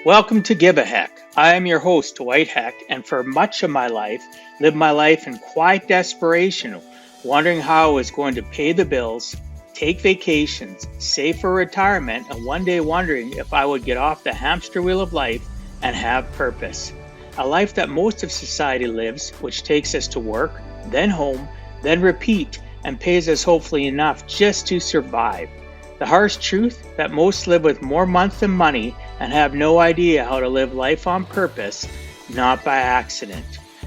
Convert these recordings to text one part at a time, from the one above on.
Welcome to Give a Heck. I am your host, Dwight Heck, and for much of my life, lived my life in quiet desperation, wondering how I was going to pay the bills, take vacations, save for retirement, and one day wondering if I would get off the hamster wheel of life and have purpose. A life that most of society lives, which takes us to work, then home, then repeat, and pays us hopefully enough just to survive. The harsh truth that most live with more months than money and have no idea how to live life on purpose, not by accident.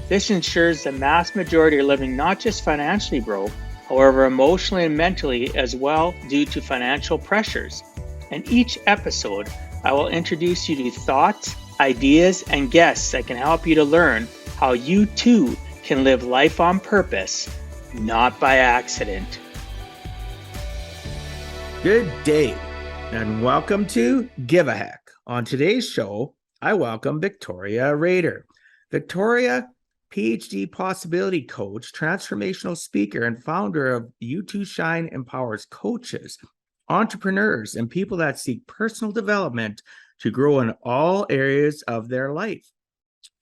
This ensures the mass majority are living not just financially broke, however, emotionally and mentally as well due to financial pressures. In each episode, I will introduce you to thoughts, ideas, and guests that can help you to learn how you too can live life on purpose, not by accident. Good day, and welcome to Give a Heck. On today's show, I welcome Victoria Rader. Victoria, PhD possibility coach, transformational speaker, and founder of U2 Shine empowers coaches, entrepreneurs, and people that seek personal development to grow in all areas of their life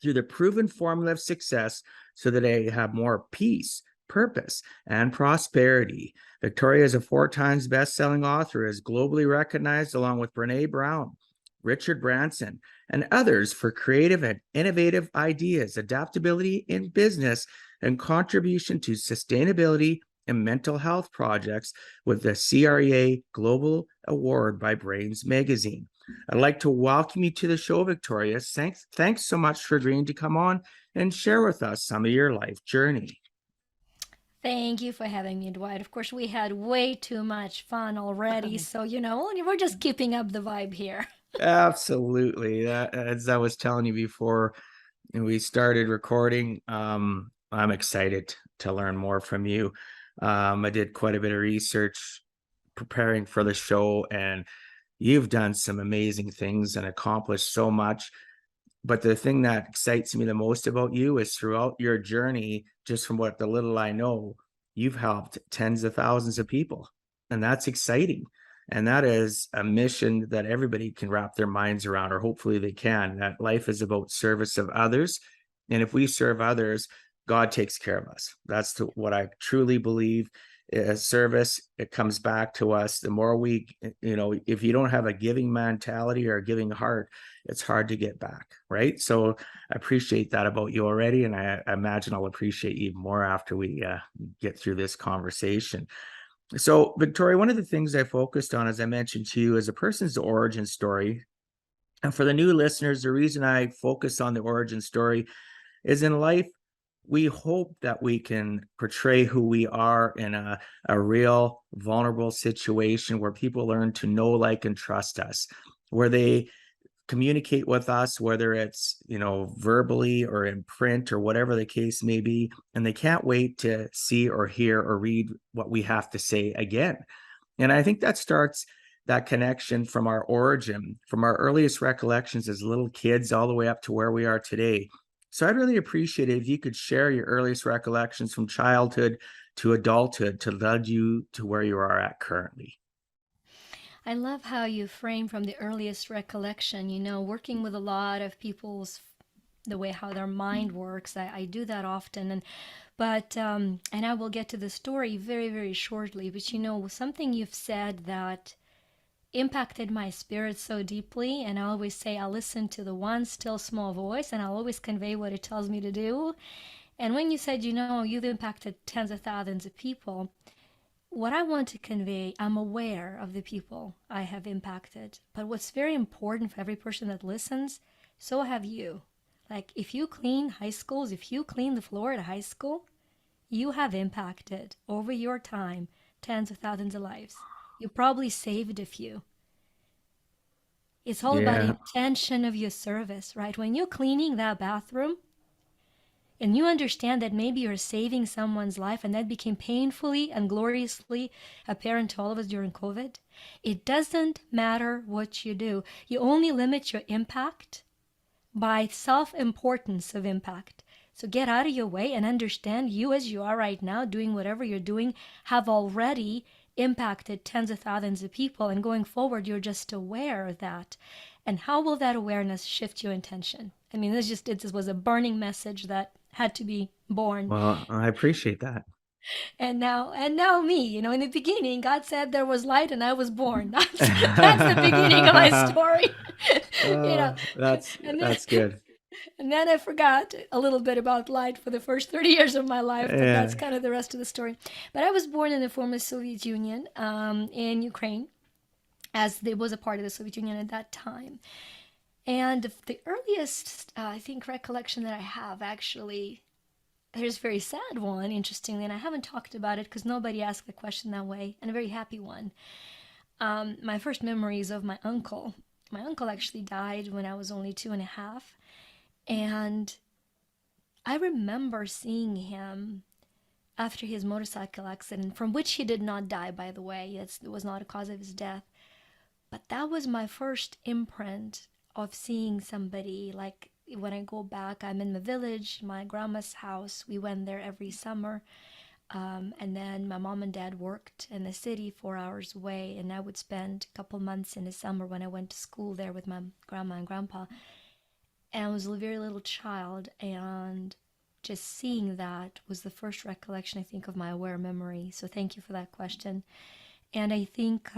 through the proven formula of success so that they have more peace, purpose, and prosperity. Victoria is a 4 times best-selling author, is globally recognized along with Brene Brown, Richard Branson, and others for creative and innovative ideas, adaptability in business, and contribution to sustainability and mental health projects with the CREA Global Award by Brains Magazine. I'd like to welcome you to the show, Victoria. Thanks so much for agreeing to come on and share with us some of your life journey. Thank you for having me, Dwight. Of course, we had way too much fun already, so we're just keeping up the vibe here. Absolutely. As I was telling you before we started recording, I'm excited to learn more from you. I did quite a bit of research preparing for the show, and you've done some amazing things and accomplished so much. But the thing that excites me the most about you is throughout your journey, just from what the little I know, you've helped tens of thousands of people. And that's exciting. And that is a mission that everybody can wrap their minds around, or hopefully they can, that life is about service of others. And if we serve others, God takes care of us. That's what I truly believe. Service, it comes back to us. The more we, if you don't have a giving mentality or a giving heart, it's hard to get back, right? So I appreciate that about you already, and I imagine I'll appreciate you even more after we get through this conversation. So, Victoria, one of the things I focused on, as I mentioned to you, is a person's origin story. And for the new listeners, the reason I focus on the origin story is in life, we hope that we can portray who we are in a real vulnerable situation where people learn to know, like, and trust us, where they communicate with us, whether it's, verbally or in print or whatever the case may be, and they can't wait to see or hear or read what we have to say again. And I think that starts that connection from our origin, from our earliest recollections as little kids all the way up to where we are today. So I'd really appreciate it if you could share your earliest recollections from childhood to adulthood to lead you to where you are at currently. I love how you frame from the earliest recollection, working with a lot of people's the way how their mind works. I do that often, and I will get to the story very, very shortly. But something you've said that impacted my spirit so deeply, and I always say I listen to the one still small voice, and I'll always convey what it tells me to do. And when you said, you've impacted tens of thousands of people, what I want to convey, I'm aware of the people I have impacted. But what's very important for every person that listens, so have you. Like, if you clean high schools, if you clean the floor at a high school, you have impacted over your time tens of thousands of lives. You probably saved a few. It's all about intention of your service, right? When you're cleaning that bathroom and you understand that maybe you're saving someone's life, and that became painfully and gloriously apparent to all of us during COVID, it doesn't matter what you do. You only limit your impact by self-importance of impact. So get out of your way and understand you, as you are right now, doing whatever you're doing, have already impacted tens of thousands of people, and going forward you're just aware of that. And how will that awareness shift your intention? I mean, this was a burning message that had to be born. Well, I appreciate that. And now me, in the beginning, God said there was light and I was born. That's the beginning of my story. you know, That's and then that's good. and then I forgot a little bit about light for the first 30 years of my life, but that's Yeah. kind of the rest of the story. But I was born in the former Soviet Union, in Ukraine, as there was a part of the Soviet Union at that time. And the earliest, I think, recollection that I have, actually, there's a very sad one, interestingly, and I haven't talked about it because nobody asked the question that way, and a very happy one. My first memories of my uncle. My uncle actually died when I was only 2.5, and I remember seeing him after his motorcycle accident, from which he did not die, by the way. It was not a cause of his death. But that was my first imprint of seeing somebody. Like, when I go back, I'm in the village, my grandma's house. We went there every summer. And then my mom and dad worked in the city 4 hours away, and I would spend a couple months in the summer when I went to school there with my grandma and grandpa. And I was a very little child, and just seeing that was the first recollection, I think, of my aware memory. So thank you for that question. And I think,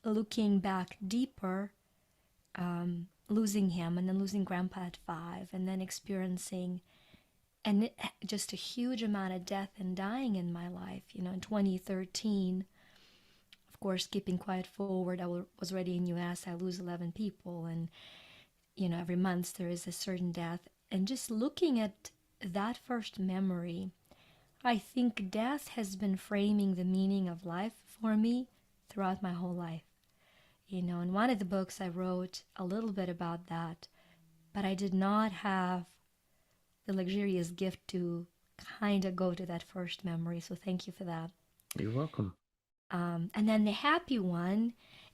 looking back deeper, losing him and then losing grandpa at 5, and then experiencing just a huge amount of death and dying in my life. In 2013, of course, keeping quiet forward, I was already in US. I lose 11 people, and every month there is a certain death. And just looking at that first memory, I think death has been framing the meaning of life for me throughout my whole life. In one of the books I wrote a little bit about that, but I did not have the luxurious gift to kind of go to that first memory. So thank you for that. You're welcome. And then the happy one,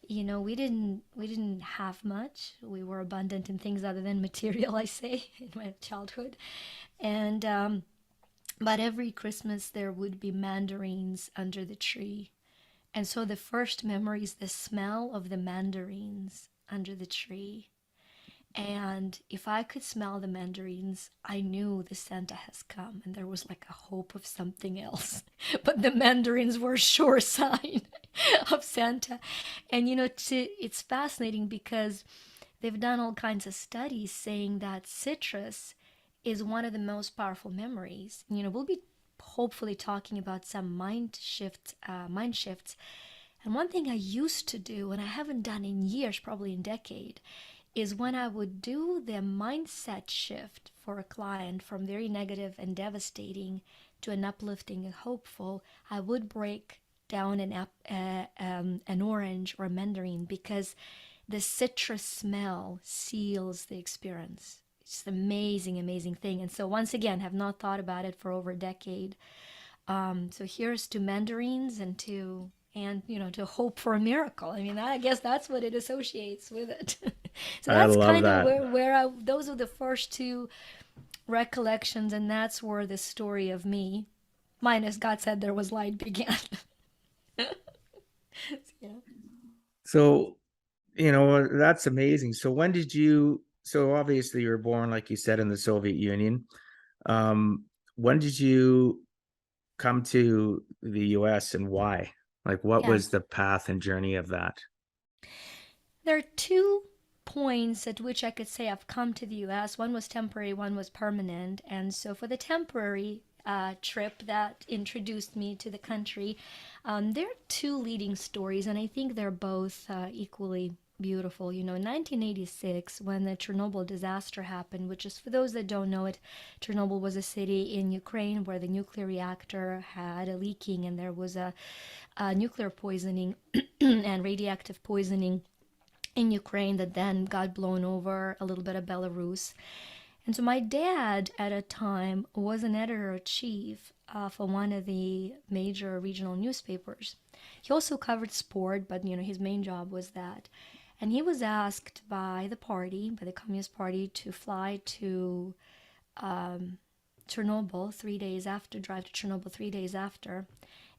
we didn't have much. We were abundant in things other than material, I say, in my childhood. And but every Christmas there would be mandarins under the tree. And so the first memory is the smell of the mandarins under the tree. And if I could smell the mandarins, I knew the Santa has come, and there was like a hope of something else. But the mandarins were a sure sign of Santa. And it's fascinating because they've done all kinds of studies saying that citrus is one of the most powerful memories. We'll be hopefully talking about some mind shifts. And one thing I used to do, and I haven't done in years, probably in decade, is when I would do the mindset shift for a client from very negative and devastating to an uplifting and hopeful, I would break down an orange or a mandarin, because the citrus smell seals the experience. It's an amazing, amazing thing. And so once again, have not thought about it for over a decade. So here's to mandarins and to hope for a miracle. I mean, I guess that's what it associates with it. So I that's love kind of that. where those are the first two recollections, and that's where the story of me, minus God said there was light, began. Yeah. So, that's amazing. So so obviously you were born, like you said, in the Soviet Union. When did you come to the US, and why? Like, what Yeah. was the path and journey of that? There are 2 points at which I could say I've come to the US. One was temporary, one was permanent. And so for the temporary trip that introduced me to the country, there are 2 leading stories, and I think they're both equally beautiful. In 1986, when the Chernobyl disaster happened, which is, for those that don't know it, Chernobyl was a city in Ukraine where the nuclear reactor had a leaking, and there was a nuclear poisoning and radioactive poisoning in Ukraine that then got blown over a little bit of Belarus. And so my dad at a time was an editor-in-chief for one of the major regional newspapers. He also covered sport, but his main job was that. And he was asked by the Communist Party, to fly to Chernobyl 3 days after, drive to Chernobyl 3 days after,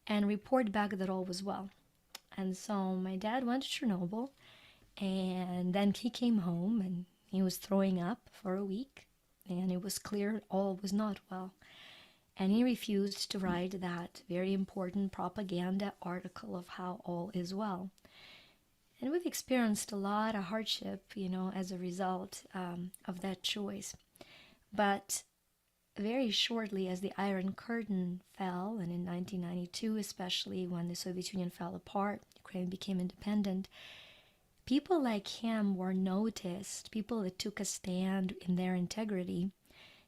and report back that all was well. And so my dad went to Chernobyl, And then he came home and he was throwing up for a week, and it was clear all was not well. And he refused to write that very important propaganda article of how all is well. And we've experienced a lot of hardship, as a result of that choice. But very shortly, as the Iron Curtain fell, and in 1992, especially when the Soviet Union fell apart, Ukraine became independent, people like him were noticed, people that took a stand in their integrity.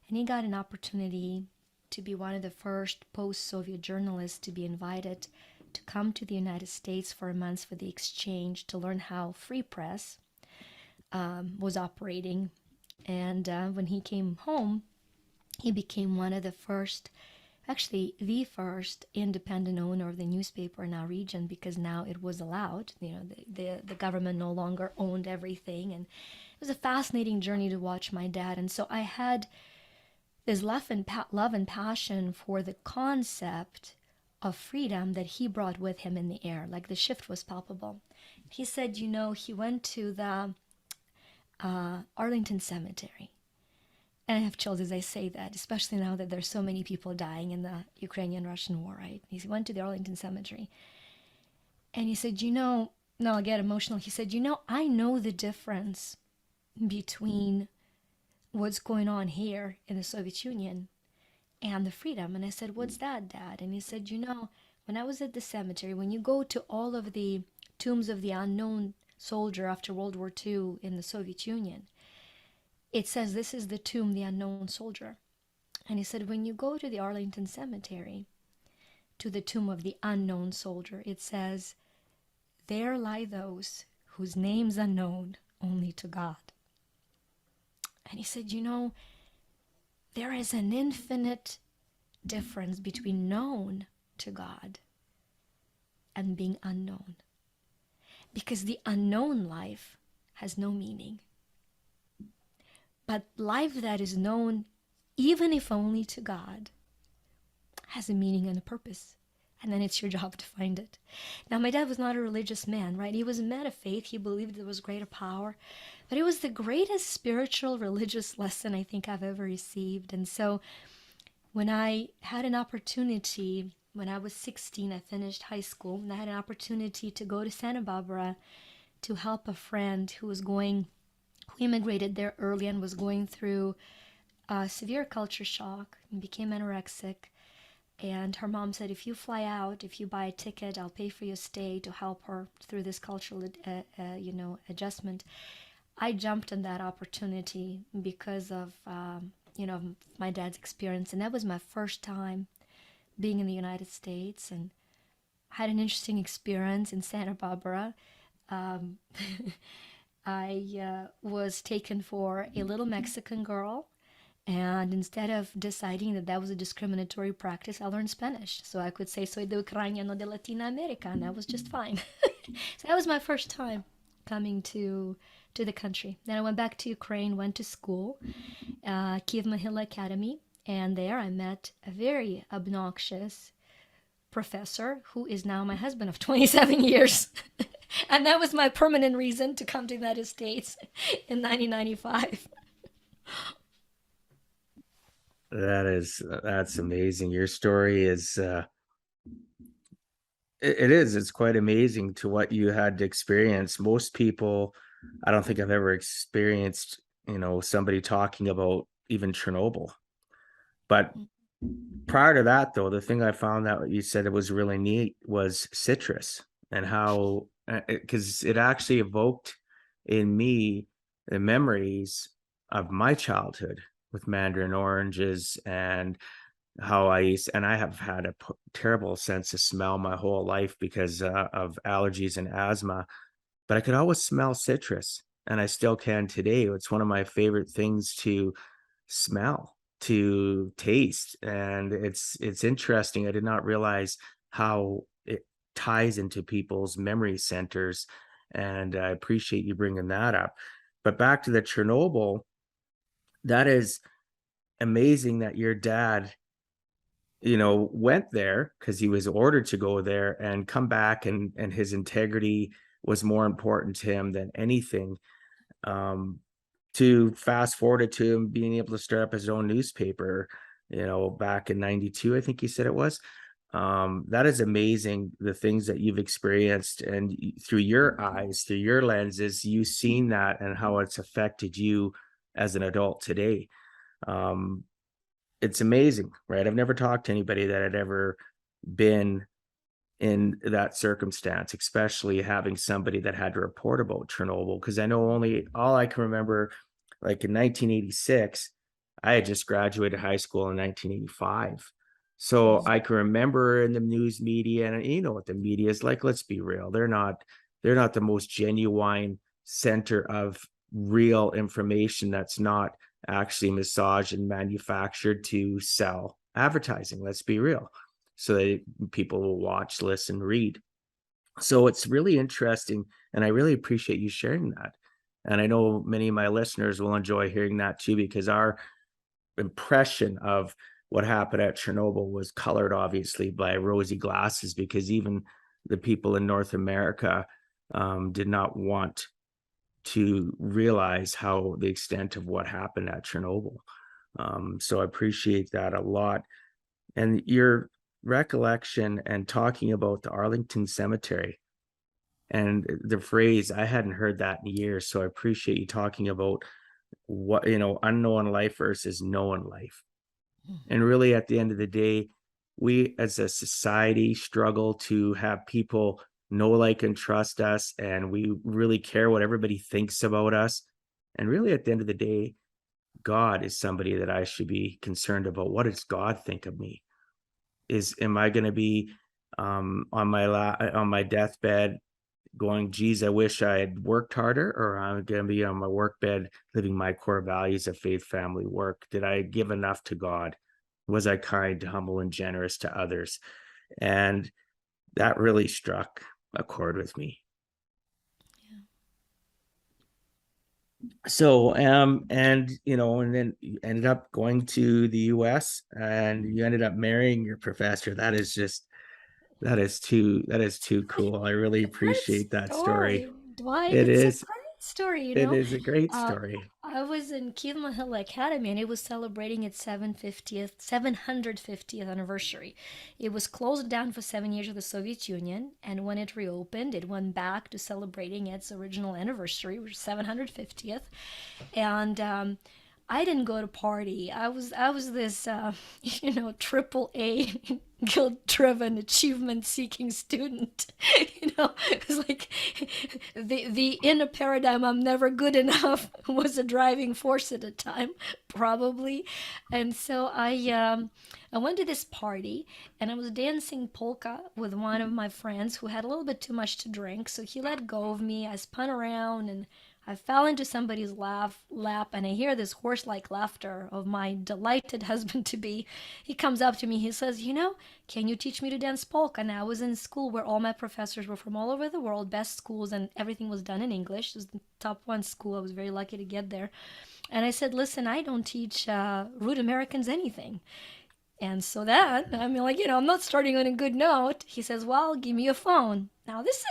And he got an opportunity to be one of the first post-Soviet journalists to be invited to come to the United States for a month for the exchange to learn how free press was operating. And when he came home, he became one of the first, actually the first independent owner of the newspaper in our region, because now it was allowed. The government no longer owned everything. And it was a fascinating journey to watch my dad. And so I had this love and passion for the concept of freedom that he brought with him in the air. Like, the shift was palpable. He said, he went to the Arlington Cemetery. And I have chills as I say that, especially now that there's so many people dying in the Ukrainian-Russian war, right? He went to the Arlington Cemetery. And he said, no, I'll get emotional. He said, I know the difference between what's going on here in the Soviet Union and the freedom. And I said, what's that, Dad? And he said, when I was at the cemetery, when you go to all of the tombs of the unknown soldier after World War II in the Soviet Union, it says this is the tomb, the unknown soldier. And he said, when you go to the Arlington Cemetery, to the tomb of the unknown soldier, it says, there lie those whose names are known only to God. And he said, there is an infinite difference between known to God and being unknown. Because the unknown life has no meaning. But life that is known, even if only to God, has a meaning and a purpose. And then it's your job to find it. Now, my dad was not a religious man, right? He was a man of faith. He believed there was greater power. But it was the greatest spiritual, religious lesson I think I've ever received. And so when I had an opportunity, when I was 16, I finished high school, and I had an opportunity to go to Santa Barbara to help a friend who immigrated there early and was going through a severe culture shock and became anorexic. And her mom said, if you fly out, if you buy a ticket, I'll pay for your stay to help her through this cultural, adjustment. I jumped on that opportunity because of, my dad's experience. And that was my first time being in the United States, and had an interesting experience in Santa Barbara. I was taken for a little Mexican girl. And instead of deciding that that was a discriminatory practice, I learned Spanish. So I could say, soy de Ucraniano de Latina America, and that was just fine. So that was my first time coming to the country. Then I went back to Ukraine, went to school, Kiev Mahila Academy. And there I met a very obnoxious professor who is now my husband of 27 years. And that was my permanent reason to come to the United States in 1995. That's amazing. Your story is it's quite amazing to what you had to experience. Most people, I don't think I've ever experienced, somebody talking about even Chernobyl. But prior to that, though, the thing I found that you said it was really neat was citrus, and how, because it actually evoked in me the memories of my childhood with mandarin oranges, and how I have had a terrible sense of smell my whole life because of allergies and asthma, but I could always smell citrus, and I still can today. It's one of my favorite things to smell, to taste, and it's interesting. I did not realize how it ties into people's memory centers, and I appreciate you bringing that up. But back to the Chernobyl, that is amazing that your dad, went there because he was ordered to go there, and come back, and his integrity was more important to him than anything. To fast forward it to him being able to start up his own newspaper, back in 92, I think he said it was. That is amazing, the things that you've experienced, and through your eyes, through your lenses, you've seen that and how it's affected you as an adult today. It's amazing, right? I've never talked to anybody that had ever been in that circumstance, especially having somebody that had to report about Chernobyl. Because I know all I can remember, like in 1986, I had just graduated high school in 1985. So I can remember in the news media, and you know what the media is like. Let's be real; they're not the most genuine center of real information that's not actually massaged and manufactured to sell advertising. Let's be real, so that people will watch, listen, read. So it's really interesting, and I really appreciate you sharing that. And I know many of my listeners will enjoy hearing that too, because our impression of what happened at Chernobyl was colored obviously by rosy glasses, because even the people in North America did not want to realize how the extent of what happened at Chernobyl. So I appreciate that a lot. And your recollection and talking about the Arlington Cemetery and the phrase, I hadn't heard that in years. So I appreciate you talking about what, unknown life versus known life. And really, at the end of the day, we as a society struggle to have people know, like, and trust us. And we really care what everybody thinks about us. And really, at the end of the day, God is somebody that I should be concerned about. What does God think of me? Am I going to be on my deathbed going, geez, I wish I had worked harder, or I'm going to be on my workbed living my core values of faith, family, work? Did I give enough to God? Was I kind, humble, and generous to others? And that really struck a chord with me. So, and then you ended up going to the US and you ended up marrying your professor. That is too cool. I really appreciate that story. Dwight. It It's a is, great story, it is a great Uh, story. I was in Kielma Hill Academy and it was celebrating its 750th anniversary. It was closed down for 7 years of the Soviet Union, and when it reopened, it went back to celebrating its original anniversary, which was 750th. And I didn't go to party. I was this triple A guilt driven achievement seeking student. It was like the inner paradigm I'm never good enough was a driving force at the time, probably. And so I went to this party and I was dancing polka with one of my friends who had a little bit too much to drink. So he let go of me. I spun around and I fell into somebody's lap, and I hear this horse-like laughter of my delighted husband-to-be. He comes up to me. He says, can you teach me to dance polka? And I was in school where all my professors were from all over the world, best schools, and everything was done in English. It was the top one school. I was very lucky to get there. And I said, listen, I don't teach rude Americans anything. And so that, I'm not starting on a good note. He says, well, give me a phone. Now, this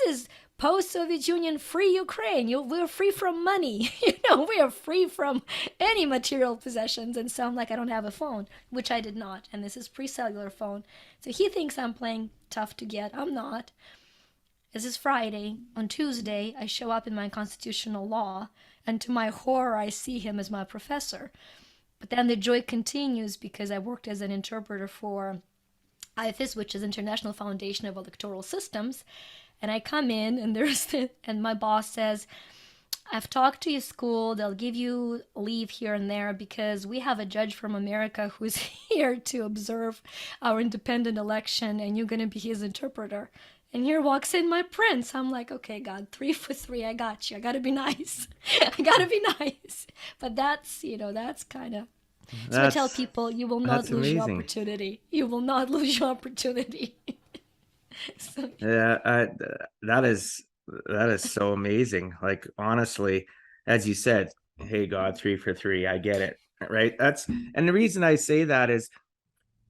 is post-Soviet Union free Ukraine. We're free from money. We are free from any material possessions. And so I'm like, I don't have a phone, which I did not. And this is pre-cellular phone. So he thinks I'm playing tough to get. I'm not. This is Friday. On Tuesday, I show up in my constitutional law. And to my horror, I see him as my professor. But then the joy continues because I worked as an interpreter for IFIS, which is International Foundation of Electoral Systems. And I come in and my boss says, I've talked to your school. They'll give you leave here and there because we have a judge from America who's here to observe our independent election, and you're going to be his interpreter. And here walks in my prince. I'm like, okay, God, 3 for 3. I got you. I got to be nice. I got to be nice. But that's kind of. So I tell people, you will not lose your opportunity. You will not lose your opportunity. So, yeah, that is so amazing. Like, honestly, as you said, hey, God, 3 for 3. I get it. Right. And the reason I say that is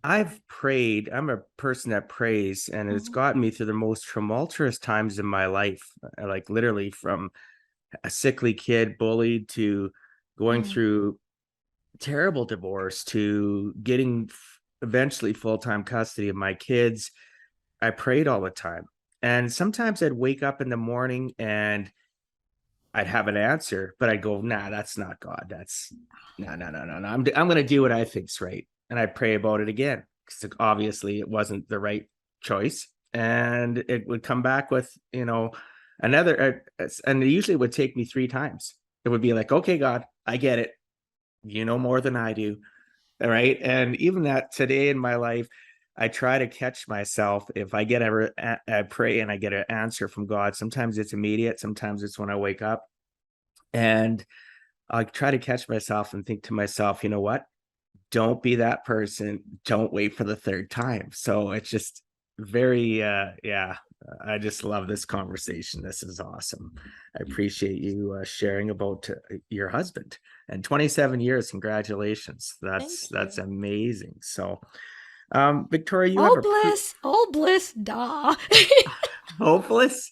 I've prayed. I'm a person that prays, and it's Mhm. gotten me through the most tumultuous times in my life. Like literally from a sickly kid, bullied, to going Mm. through terrible divorce, to getting eventually full-time custody of my kids. I prayed all the time. And sometimes I'd wake up in the morning and I'd have an answer, but I'd go, nah, that's not God. That's no, no, no, no, no. I'm going to do what I think's right. And I'd pray about it again because obviously it wasn't the right choice. And it would come back with, another, and it usually would take me 3 times. It would be like, okay, God, I get it. You know more than I do. All right. And even that today in my life, I try to catch myself if I get ever, I pray and I get an answer from God. Sometimes it's immediate, sometimes it's when I wake up. And I try to catch myself and think to myself, you know what? Don't be that person. Don't wait for the third time. So it's just very, yeah, I just love this conversation. This is awesome. I appreciate you sharing about your husband and 27 years. Congratulations. Thank That's you. amazing. So, Victoria, you have All a bliss, all bliss, da. hopeless.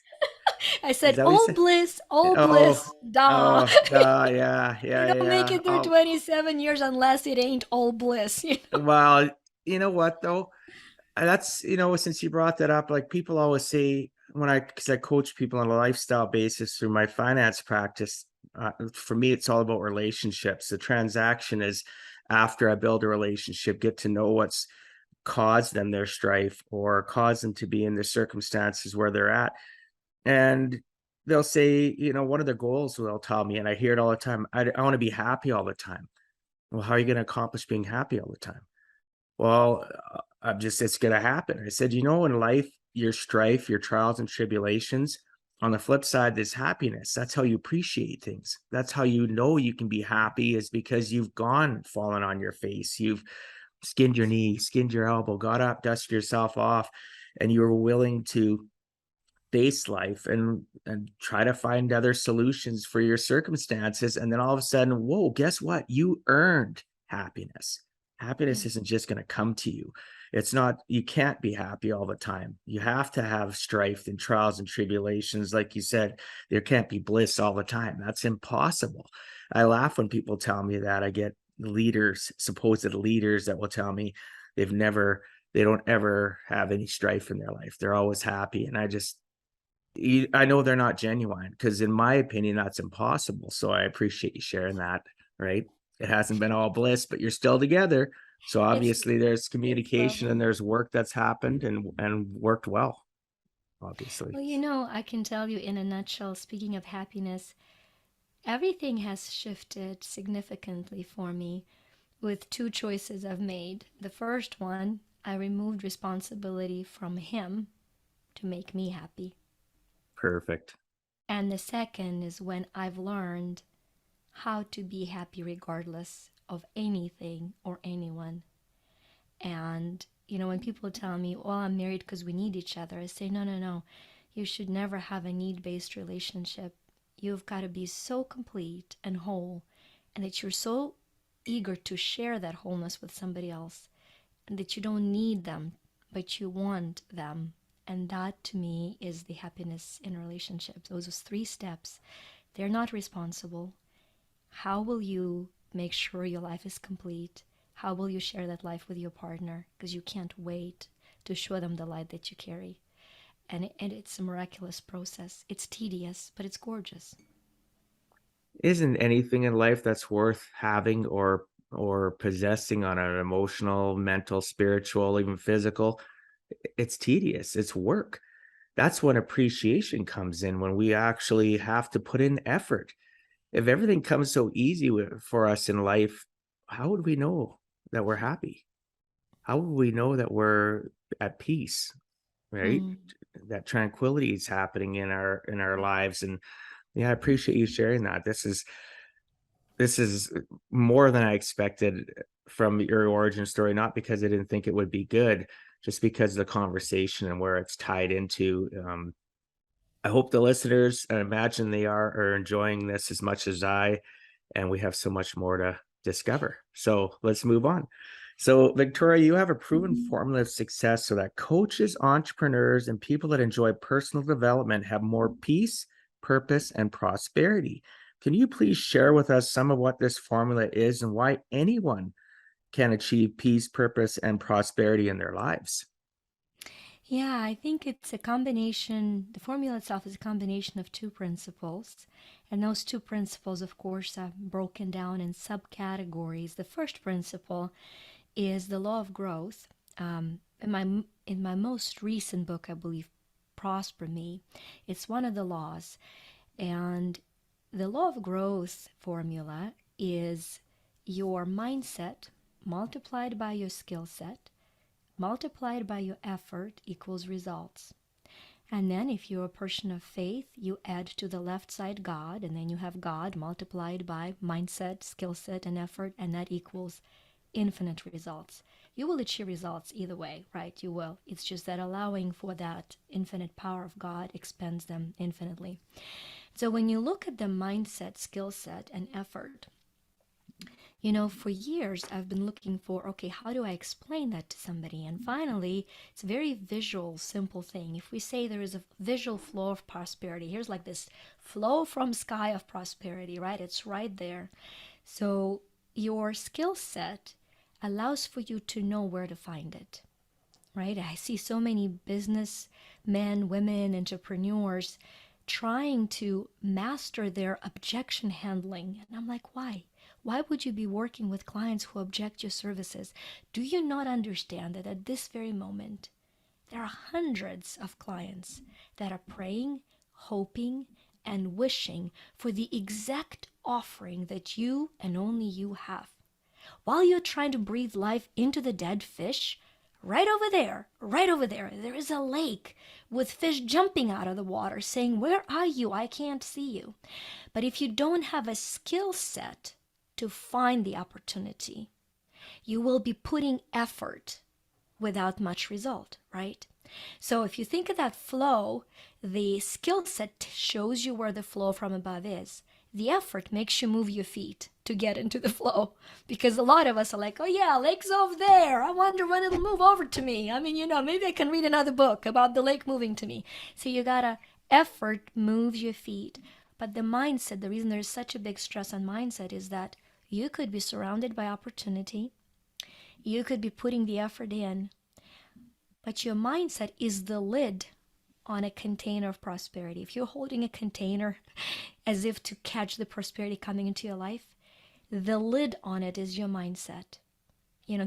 I Is said, that what you all said? bliss, all Oh, bliss, da. yeah, You yeah, don't make yeah. it through Oh, 27 years unless it ain't all bliss. well, you know what though? That's, since you brought that up, like people always say because I coach people on a lifestyle basis through my finance practice. For me, it's all about relationships. The transaction is after I build a relationship, get to know what's caused them their strife or caused them to be in the circumstances where they're at. And they'll say, one of their goals, they'll tell me, and I hear it all the time, I want to be happy all the time. Well, how are you going to accomplish being happy all the time? Well, it's going to happen. I said, in life, your strife, your trials and tribulations, on the flip side, there's happiness. That's how you appreciate things. That's how you know you can be happy, is because you've gone, fallen on your face. You've skinned your knee, skinned your elbow, got up, dusted yourself off, and you were willing to face life and try to find other solutions for your circumstances. And then all of a sudden, whoa, guess what? You earned happiness. Happiness Yes. isn't just going to come to you. It's not, you can't be happy all the time. You have to have strife and trials and tribulations. Like you said, there can't be bliss all the time. That's impossible. I laugh when people tell me that. I get leaders, supposed leaders, that will tell me they've never, they don't ever have any strife in their life. They're always happy. And I know they're not genuine, because in my opinion, that's impossible. So I appreciate you sharing that, right? It hasn't been all bliss, but you're still together. So It's obviously there's it's communication and lovely. there's work that's happened and worked well, obviously. Well, I can tell you in a nutshell, speaking of happiness, everything has shifted significantly for me with two choices I've made. The first one, I removed responsibility from him to make me happy. Perfect. And the second is when I've learned how to be happy regardless of anything or anyone. And, when people tell me, well, I'm married because we need each other, I say, no, no, no. You should never have a need based relationship. You've got to be so complete and whole, and that you're so eager to share that wholeness with somebody else, and that you don't need them, but you want them. And that to me is the happiness in relationships. Those 3 steps. They're not responsible. How will you make sure your life is complete? How will you share that life with your partner? Because you can't wait to show them the light that you carry. And it's a miraculous process. It's tedious, but it's gorgeous. Isn't anything in life that's worth having or possessing on an emotional, mental, spiritual, even physical? It's tedious. It's work. That's when appreciation comes in, when we actually have to put in effort. If everything comes so easy for us in life, how would we know that we're happy? How would we know that we're at peace, right? Mm. That tranquility is happening in our lives. And yeah, I appreciate you sharing that. This is more than I expected from your origin story, not because I didn't think it would be good, just because of the conversation and where it's tied into. I hope the listeners, and imagine they are enjoying this as much as I, and we have so much more to discover. So let's move on. So, Victoria, you have a proven formula of success so that coaches, entrepreneurs, and people that enjoy personal development have more peace, purpose, and prosperity. Can you please share with us some of what this formula is and why anyone can achieve peace, purpose, and prosperity in their lives? Yeah, I think it's a combination. The formula itself is a combination of two principles. And those two principles, of course, are broken down in subcategories. The first principle is the law of growth. In my most recent book, I believe, Prosper Me, it's one of the laws. And the law of growth formula is your mindset multiplied by your skill set multiplied by your effort equals results. And then if you're a person of faith, you add to the left side God, and then you have God multiplied by mindset, skill set, and effort, and that equals infinite results. You will achieve results either way, right? You will. It's just that allowing for that infinite power of God expands them infinitely. So when you look at the mindset, skill set, and effort, for years I've been looking for, okay, how do I explain that to somebody? And finally, it's a very visual, simple thing. If we say there is a visual flow of prosperity, here's like this flow from sky of prosperity, right? It's right there. So your skill set allows for you to know where to find it, right? I see so many businessmen, women, entrepreneurs trying to master their objection handling. And I'm like, why? Why would you be working with clients who object your services? Do you not understand that at this very moment, there are hundreds of clients that are praying, hoping, and wishing for the exact offering that you and only you have? While you're trying to breathe life into the dead fish, right over there, there is a lake with fish jumping out of the water saying, "Where are you? I can't see you." But if you don't have a skill set to find the opportunity, you will be putting effort without much result, right? So if you think of that flow, the skill set shows you where the flow from above is. The effort makes you move your feet to get into the flow, because a lot of us are like, oh yeah, lake's over there. I wonder when it'll move over to me. I mean, maybe I can read another book about the lake moving to me. So you gotta effort moves your feet. But the mindset, the reason there's such a big stress on mindset is that you could be surrounded by opportunity. You could be putting the effort in, but your mindset is the lid on a container of prosperity. If you're holding a container as if to catch the prosperity coming into your life, the lid on it is your mindset.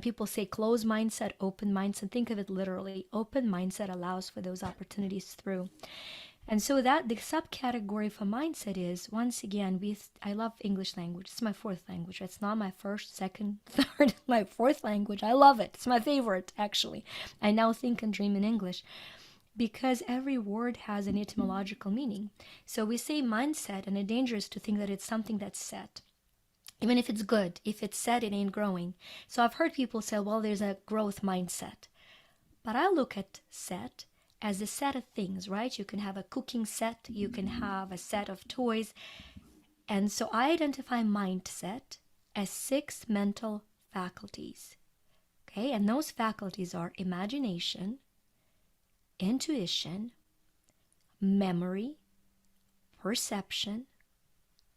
People say closed mindset, open mindset. Think of it literally. Open mindset allows for those opportunities through. And so that the subcategory for mindset is, once again, I love English language. It's my fourth language. It's not my first, second, third, my fourth language. I love it. It's my favorite, actually. I now think and dream in English because every word has an etymological meaning. So we say mindset, and the danger is to think that it's something that's set. Even if it's good, if it's set, it ain't growing. So I've heard people say, well, there's a growth mindset. But I look at set as a set of things, right? You can have a cooking set, you can have a set of toys. And so I identify mindset as 6 mental faculties. Okay, and those faculties are imagination, intuition, memory, perception,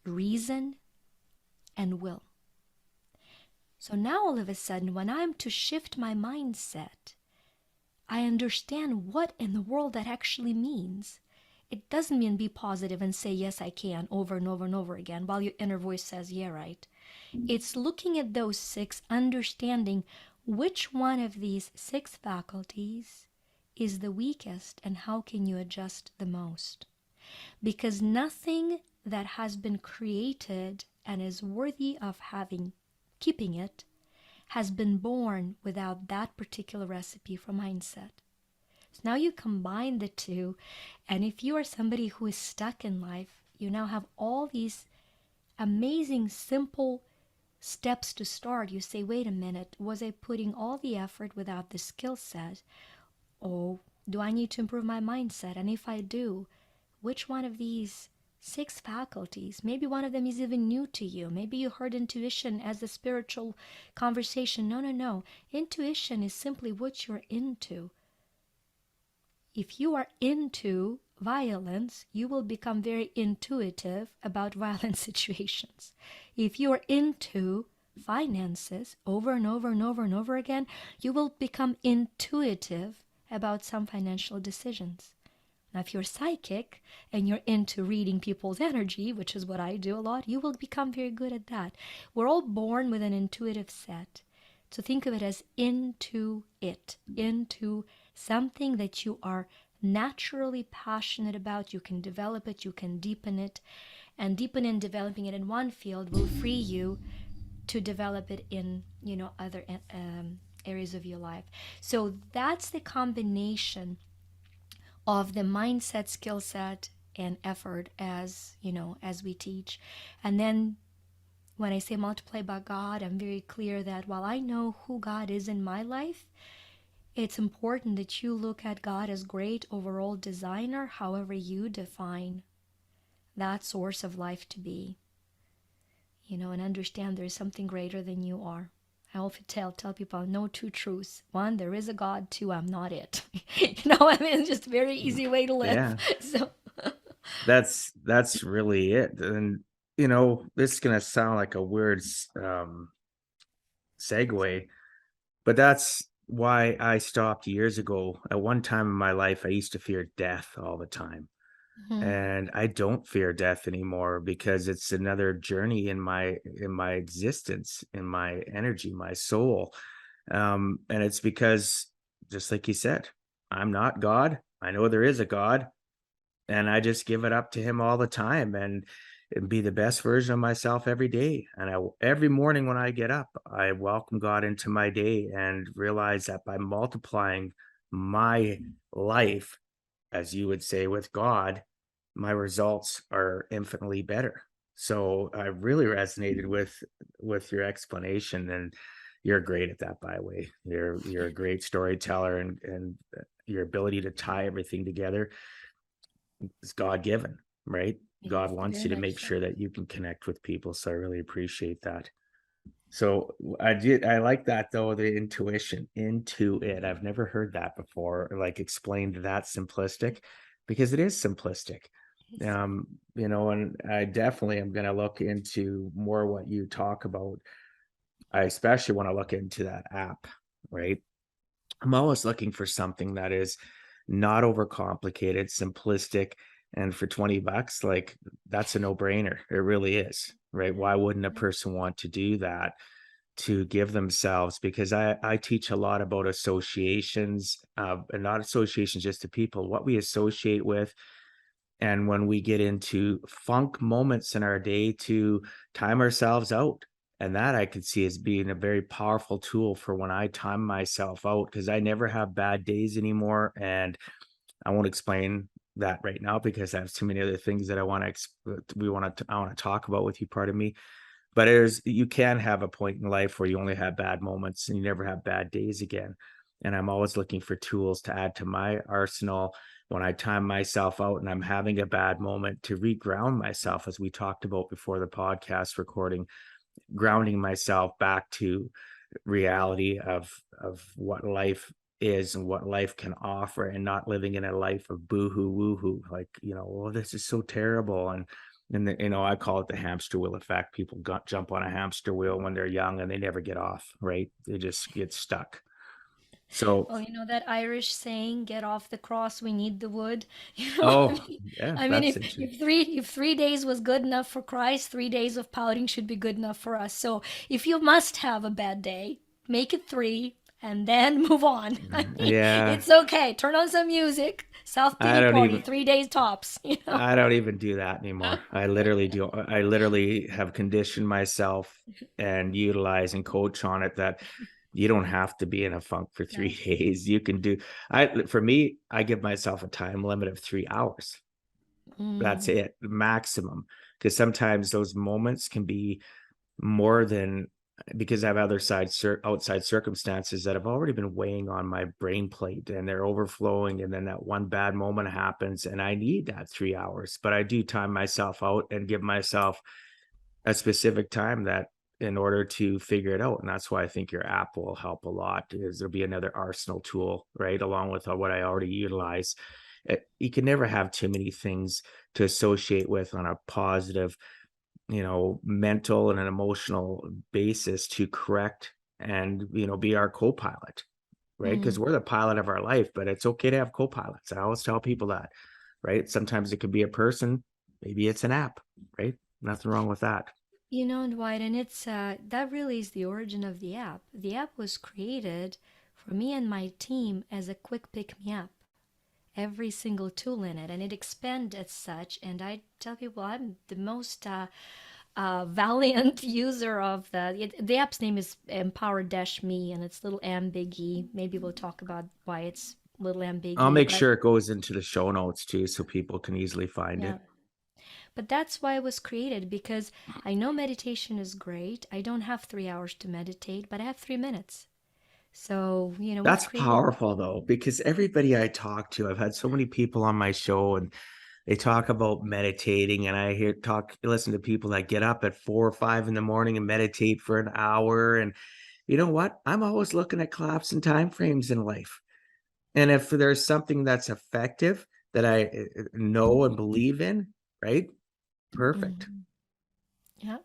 reason, and will. So now all of a sudden, when I'm to shift my mindset, I understand what in the world that actually means. It doesn't mean be positive and say, yes, I can, over and over and over again, while your inner voice says, yeah, right. It's looking at those 6, understanding which one of these 6 faculties is the weakest and how can you adjust the most. Because nothing that has been created and is worthy of keeping it, has been born without that particular recipe for mindset. So now you combine the two, and if you are somebody who is stuck in life, you now have all these amazing, simple steps to start. You say, wait a minute, was I putting all the effort without the skill set? Oh, do I need to improve my mindset? And if I do, which one of these 6 faculties. Maybe one of them is even new to you. Maybe you heard intuition as a spiritual conversation. No, no, no. Intuition is simply what you're into. If you are into violence, you will become very intuitive about violent situations. If you are into finances over and over and over and over again, you will become intuitive about some financial decisions. Now, if you're psychic and you're into reading people's energy, which is what I do a lot, you will become very good at that. We're all born with an intuitive set. So think of it as into something that you are naturally passionate about. You can develop it, you can deepen it, and deepen and developing it in one field will free you to develop it in, other areas of your life. So that's the combination of the mindset, skill set, and effort as we teach. And then when I say multiply by God, I'm very clear that while I know who God is in my life, it's important that you look at God as great overall designer, however you define that source of life to be. And understand there's something greater than you are. I often tell people, no two truths. One, there is a God. Two, I'm not it. It's just a very easy way to live. Yeah. So That's really it. And this is gonna sound like a weird segue, but that's why I stopped years ago. At one time in my life, I used to fear death all the time. And I don't fear death anymore because it's another journey in my existence, in my energy, my soul. And it's because, just like you said, I'm not God. I know there is a God, and I just give it up to him all the time and be the best version of myself every day. And every morning when I get up, I welcome God into my day and realize that by multiplying my life, as you would say, with God, my results are infinitely better. So I really resonated with your explanation, and you're great at that, by the way. You're a great storyteller, and your ability to tie everything together is God-given, right? God wants you to make sure that you can connect with people. So I really appreciate that. So I like that, though, the intuition into it. I've never heard that before, like explained that simplistic, because it is simplistic. And I definitely am going to look into more what you talk about. I especially want to look into that app, right? I'm always looking for something that is not overcomplicated, simplistic, and for $20, like, that's a no-brainer. It really is, right? Why wouldn't a person want to do that, to give themselves? Because I teach a lot about associations, and not associations just to people, what we associate with. And when we get into funk moments in our day, to time ourselves out. And that I could see as being a very powerful tool for when I time myself out, because I never have bad days anymore. And I won't explain that right now because I have too many other things that I want to talk about with you, part of me. But you can have a point in life where you only have bad moments and you never have bad days again. And I'm always looking for tools to add to my arsenal when I time myself out and I'm having a bad moment, to reground myself, as we talked about before the podcast recording, grounding myself back to reality of what life is and what life can offer, and not living in a life of boohoo woohoo, like, oh, this is so terrible. And I call it the hamster wheel effect. People jump on a hamster wheel when they're young and they never get off, right? They just get stuck. So, well, that Irish saying, "Get off the cross, we need the wood." oh, yeah, that's interesting. If 3 days was good enough for Christ, 3 days of pouting should be good enough for us. So if you must have a bad day, make it 3 and then move on. Yeah, It's okay. Turn on some music, self I pity don't party, even 3 days tops. I don't even do that anymore. I literally do. I literally have conditioned myself and utilize and coach on it, that you don't have to be in a funk for 3 days. You can do, for me, I give myself a time limit of 3 hours. That's it, maximum. Because sometimes those moments can be more than because I have outside circumstances that have already been weighing on my brain plate, and they're overflowing. And then that one bad moment happens and I need that 3 hours, but I do time myself out and give myself a specific time that in order to figure it out. And that's why I think your app will help a lot, because there'll be another arsenal tool, right? Along with what I already utilize. You can never have too many things to associate with on a positive, mental and an emotional basis to correct and, be our co-pilot, right? Because we're the pilot of our life, but it's okay to have co-pilots. I always tell people that, right? Sometimes it could be a person, maybe it's an app, right? Nothing wrong with that. Dwight, and it's that really is the origin of the app. The app was created for me and my team as a quick pick me up. Every single tool in it, and it expanded as such. And I tell people I'm the most valiant user of the app's name is Empower-Me, and it's a little ambiguous. Maybe we'll talk about why it's a little I'll ambiguous, make but sure it goes into the show notes too, so people can easily find yeah. it. But that's why it was created, because I know meditation is great. I don't have 3 hours to meditate, but I have 3 minutes. So, we've That's created. powerful though, because everybody I talk to, I've had so many people on my show and they talk about meditating, and I listen to people that get up at 4 or 5 in the morning and meditate for an hour. And you know what? I'm always looking at clocks and time frames in life. And if there's something that's effective that I know and believe in, right? Perfect. Mhm. Yeah,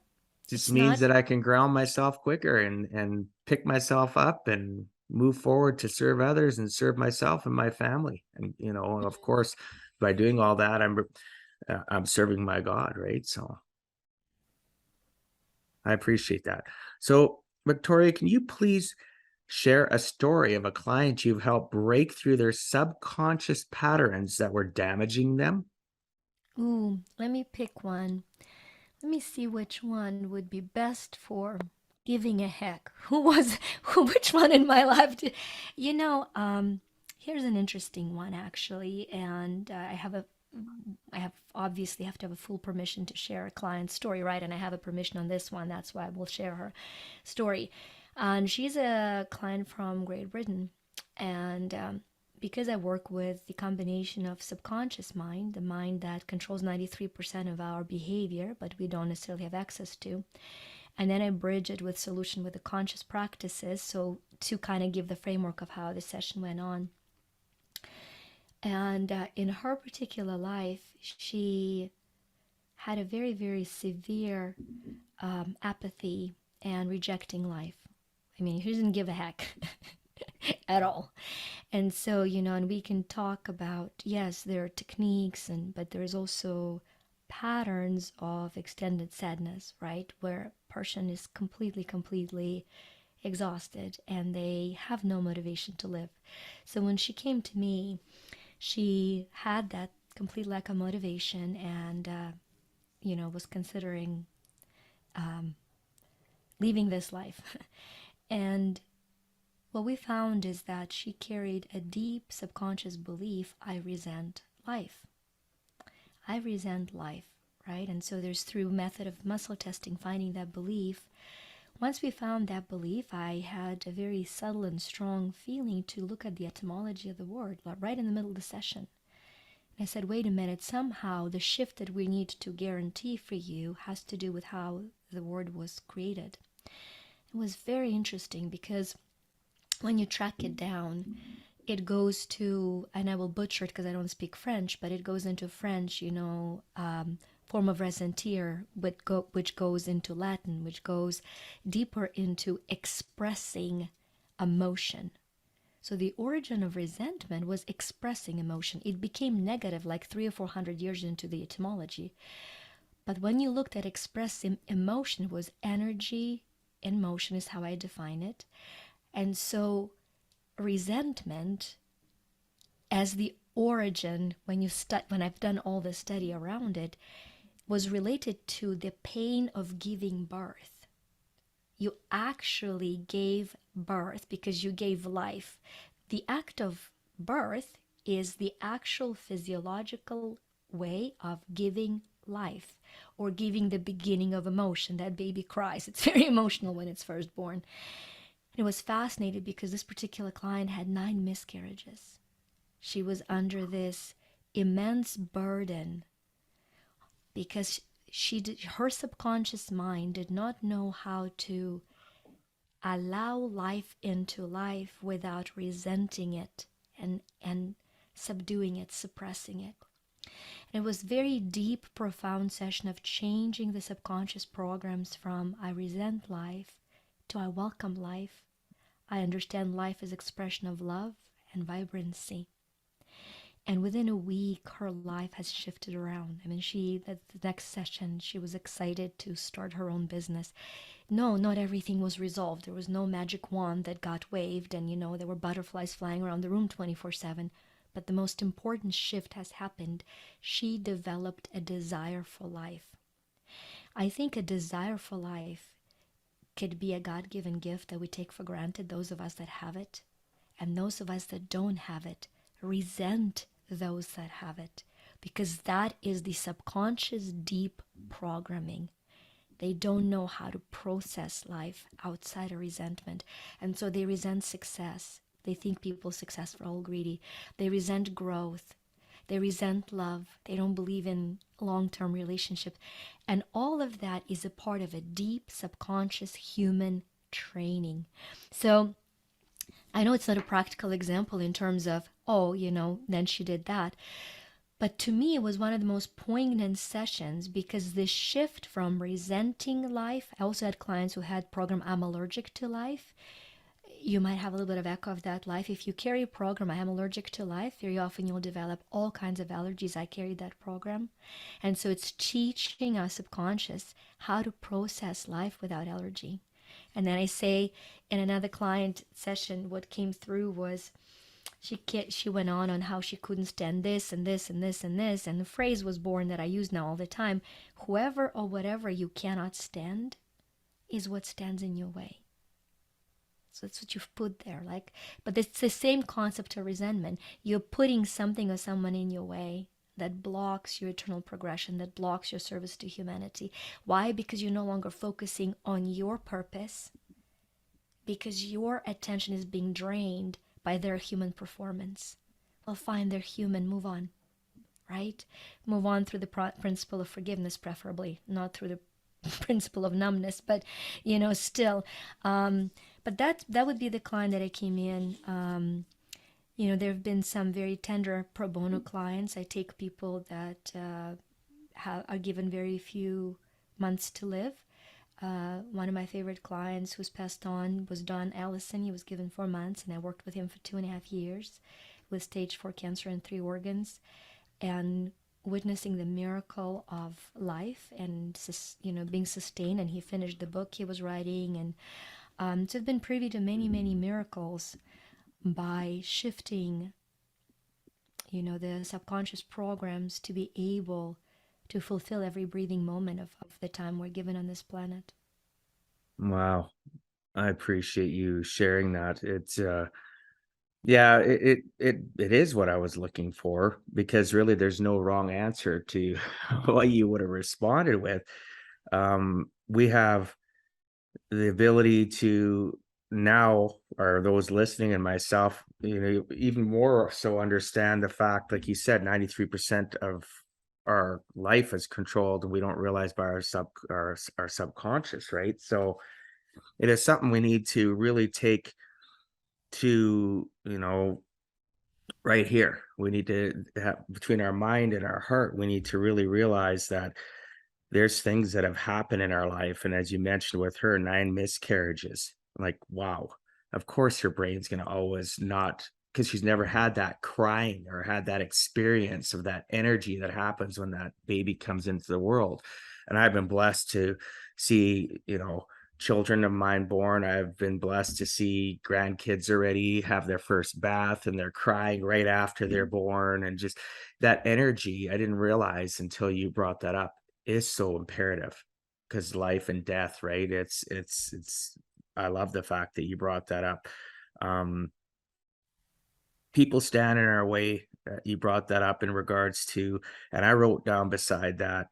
Just it's means not. that I can ground myself quicker and pick myself up and move forward to serve others and serve myself and my family. And of course, by doing all that, I'm serving my God, right? So I appreciate that. So Victoria, can you please share a story of a client you've helped break through their subconscious patterns that were damaging them? Ooh, let me pick one. Let me see which one would be best for giving a heck. Which one in my life? Here's an interesting one actually, and I have obviously have to have a full permission to share a client's story, right? And I have a permission on this one. That's why I will share her story. And she's a client from Great Britain, and because I work with the combination of subconscious mind, the mind that controls 93% of our behavior, but we don't necessarily have access to, and then I bridge it with solution with the conscious practices, so to kind of give the framework of how the session went on. And in her particular life, she had a very, very severe apathy and rejecting life. I mean, she didn't give a heck at all. And so, and we can talk about, yes, there are techniques, but there's also patterns of extended sadness, right? Where a person is completely exhausted and they have no motivation to live. So when she came to me, she had that complete lack of motivation and, was considering leaving this life. And what we found is that she carried a deep subconscious belief: I resent life. I resent life, right? And so there's through method of muscle testing finding that belief. Once we found that belief, I had a very subtle and strong feeling to look at the etymology of the word right in the middle of the session. And I said, wait a minute, somehow the shift that we need to guarantee for you has to do with how the word was created. It was very interesting because when you track it down, it goes to, and I will butcher it because I don't speak French, but it goes into French, form of ressentir, which goes into Latin, which goes deeper into expressing emotion. So the origin of resentment was expressing emotion. It became negative like 300 or 400 years into the etymology. But when you looked at expressing emotion, it was energy in motion is how I define it. And so resentment as the origin, when I've done all the study around it, was related to the pain of giving birth. You actually gave birth because you gave life. The act of birth is the actual physiological way of giving life, or giving the beginning of emotion. That baby cries. It's very emotional when it's first born. And it was fascinating because this particular client had 9 miscarriages. She was under this immense burden because her subconscious mind did not know how to allow life into life without resenting it and subduing it, suppressing it. And it was very deep, profound session of changing the subconscious programs from I resent life to I welcome life. I understand life as expression of love and vibrancy. And within a week, her life has shifted around. I mean, the next session, she was excited to start her own business. No, not everything was resolved. There was no magic wand that got waved and, there were butterflies flying around the room 24/7. But the most important shift has happened. She developed a desire for life. I think a desire for life could be a God-given gift that we take for granted, those of us that have it. And those of us that don't have it resent those that have it, because that is the subconscious deep programming. They don't know how to process life outside of resentment, and so they resent success. They think people's success are all greedy. They resent growth. They resent love. They don't believe in long-term relationships. And all of that is a part of a deep subconscious human training. So I know it's not a practical example in terms of, then she did that. But to me, it was one of the most poignant sessions because this shift from resenting life, I also had clients who had program I'm allergic to life. You might have a little bit of echo of that life. If you carry a program, I am allergic to life, very often you'll develop all kinds of allergies. I carried that program. And so it's teaching our subconscious how to process life without allergy. And then I say in another client session, what came through was she went on how she couldn't stand this and this and this and this. And the phrase was born that I use now all the time. Whoever or whatever you cannot stand is what stands in your way. So that's what you've put there. But it's the same concept of resentment. You're putting something or someone in your way that blocks your eternal progression, that blocks your service to humanity. Why? Because you're no longer focusing on your purpose, because your attention is being drained by their human performance. Well, fine, they're human, move on, right? Move on through the principle of forgiveness, preferably, not through the principle of numbness, but, still. But that would be the client that I came in. There have been some very tender pro bono clients. I take people that are given very few months to live. One of my favorite clients who's passed on was Don Allison. He was given 4 months, and I worked with him for 2.5 years with stage 4 cancer in 3 organs, and witnessing the miracle of life and, being sustained. And he finished the book he was writing, and so I've been privy to many, many miracles by shifting, the subconscious programs to be able to fulfill every breathing moment of the time we're given on this planet. Wow. I appreciate you sharing that. It's yeah, it is what I was looking for, because really there's no wrong answer to what you would have responded with. We have the ability to now, or those listening and myself, even more so understand the fact, like you said, 93% of our life is controlled, and we don't realize by our subconscious, right? So it is something we need to really take to, right here. We need to have, between our mind and our heart, we need to really realize that there's things that have happened in our life. And as you mentioned with her, 9 miscarriages, like, wow, of course your brain's going to always not, because she's never had that crying or had that experience of that energy that happens when that baby comes into the world. And I've been blessed to see, children of mine born. I've been blessed to see grandkids already have their first bath, and they're crying right after they're born. And just that energy, I didn't realize until you brought that up, is so imperative, because life and death, right? It's I love the fact that you brought that up. People stand in our way. You brought that up in regards to, and I wrote down beside that,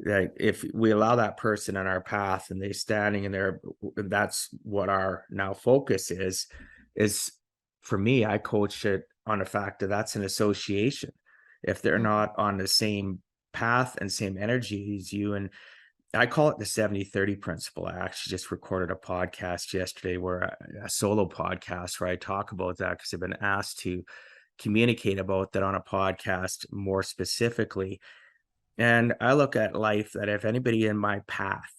Like if we allow that person on our path and they're standing in there, that's what our now focus is for me, I coach it on the fact that that's an association. If they're Mhm. not on the same path and same energy as you, and I call it the 70-30 principle. I actually just recorded a podcast yesterday where a solo podcast where I talk about that because I've been asked to communicate about that on a podcast more specifically. And I look at life that if anybody in my path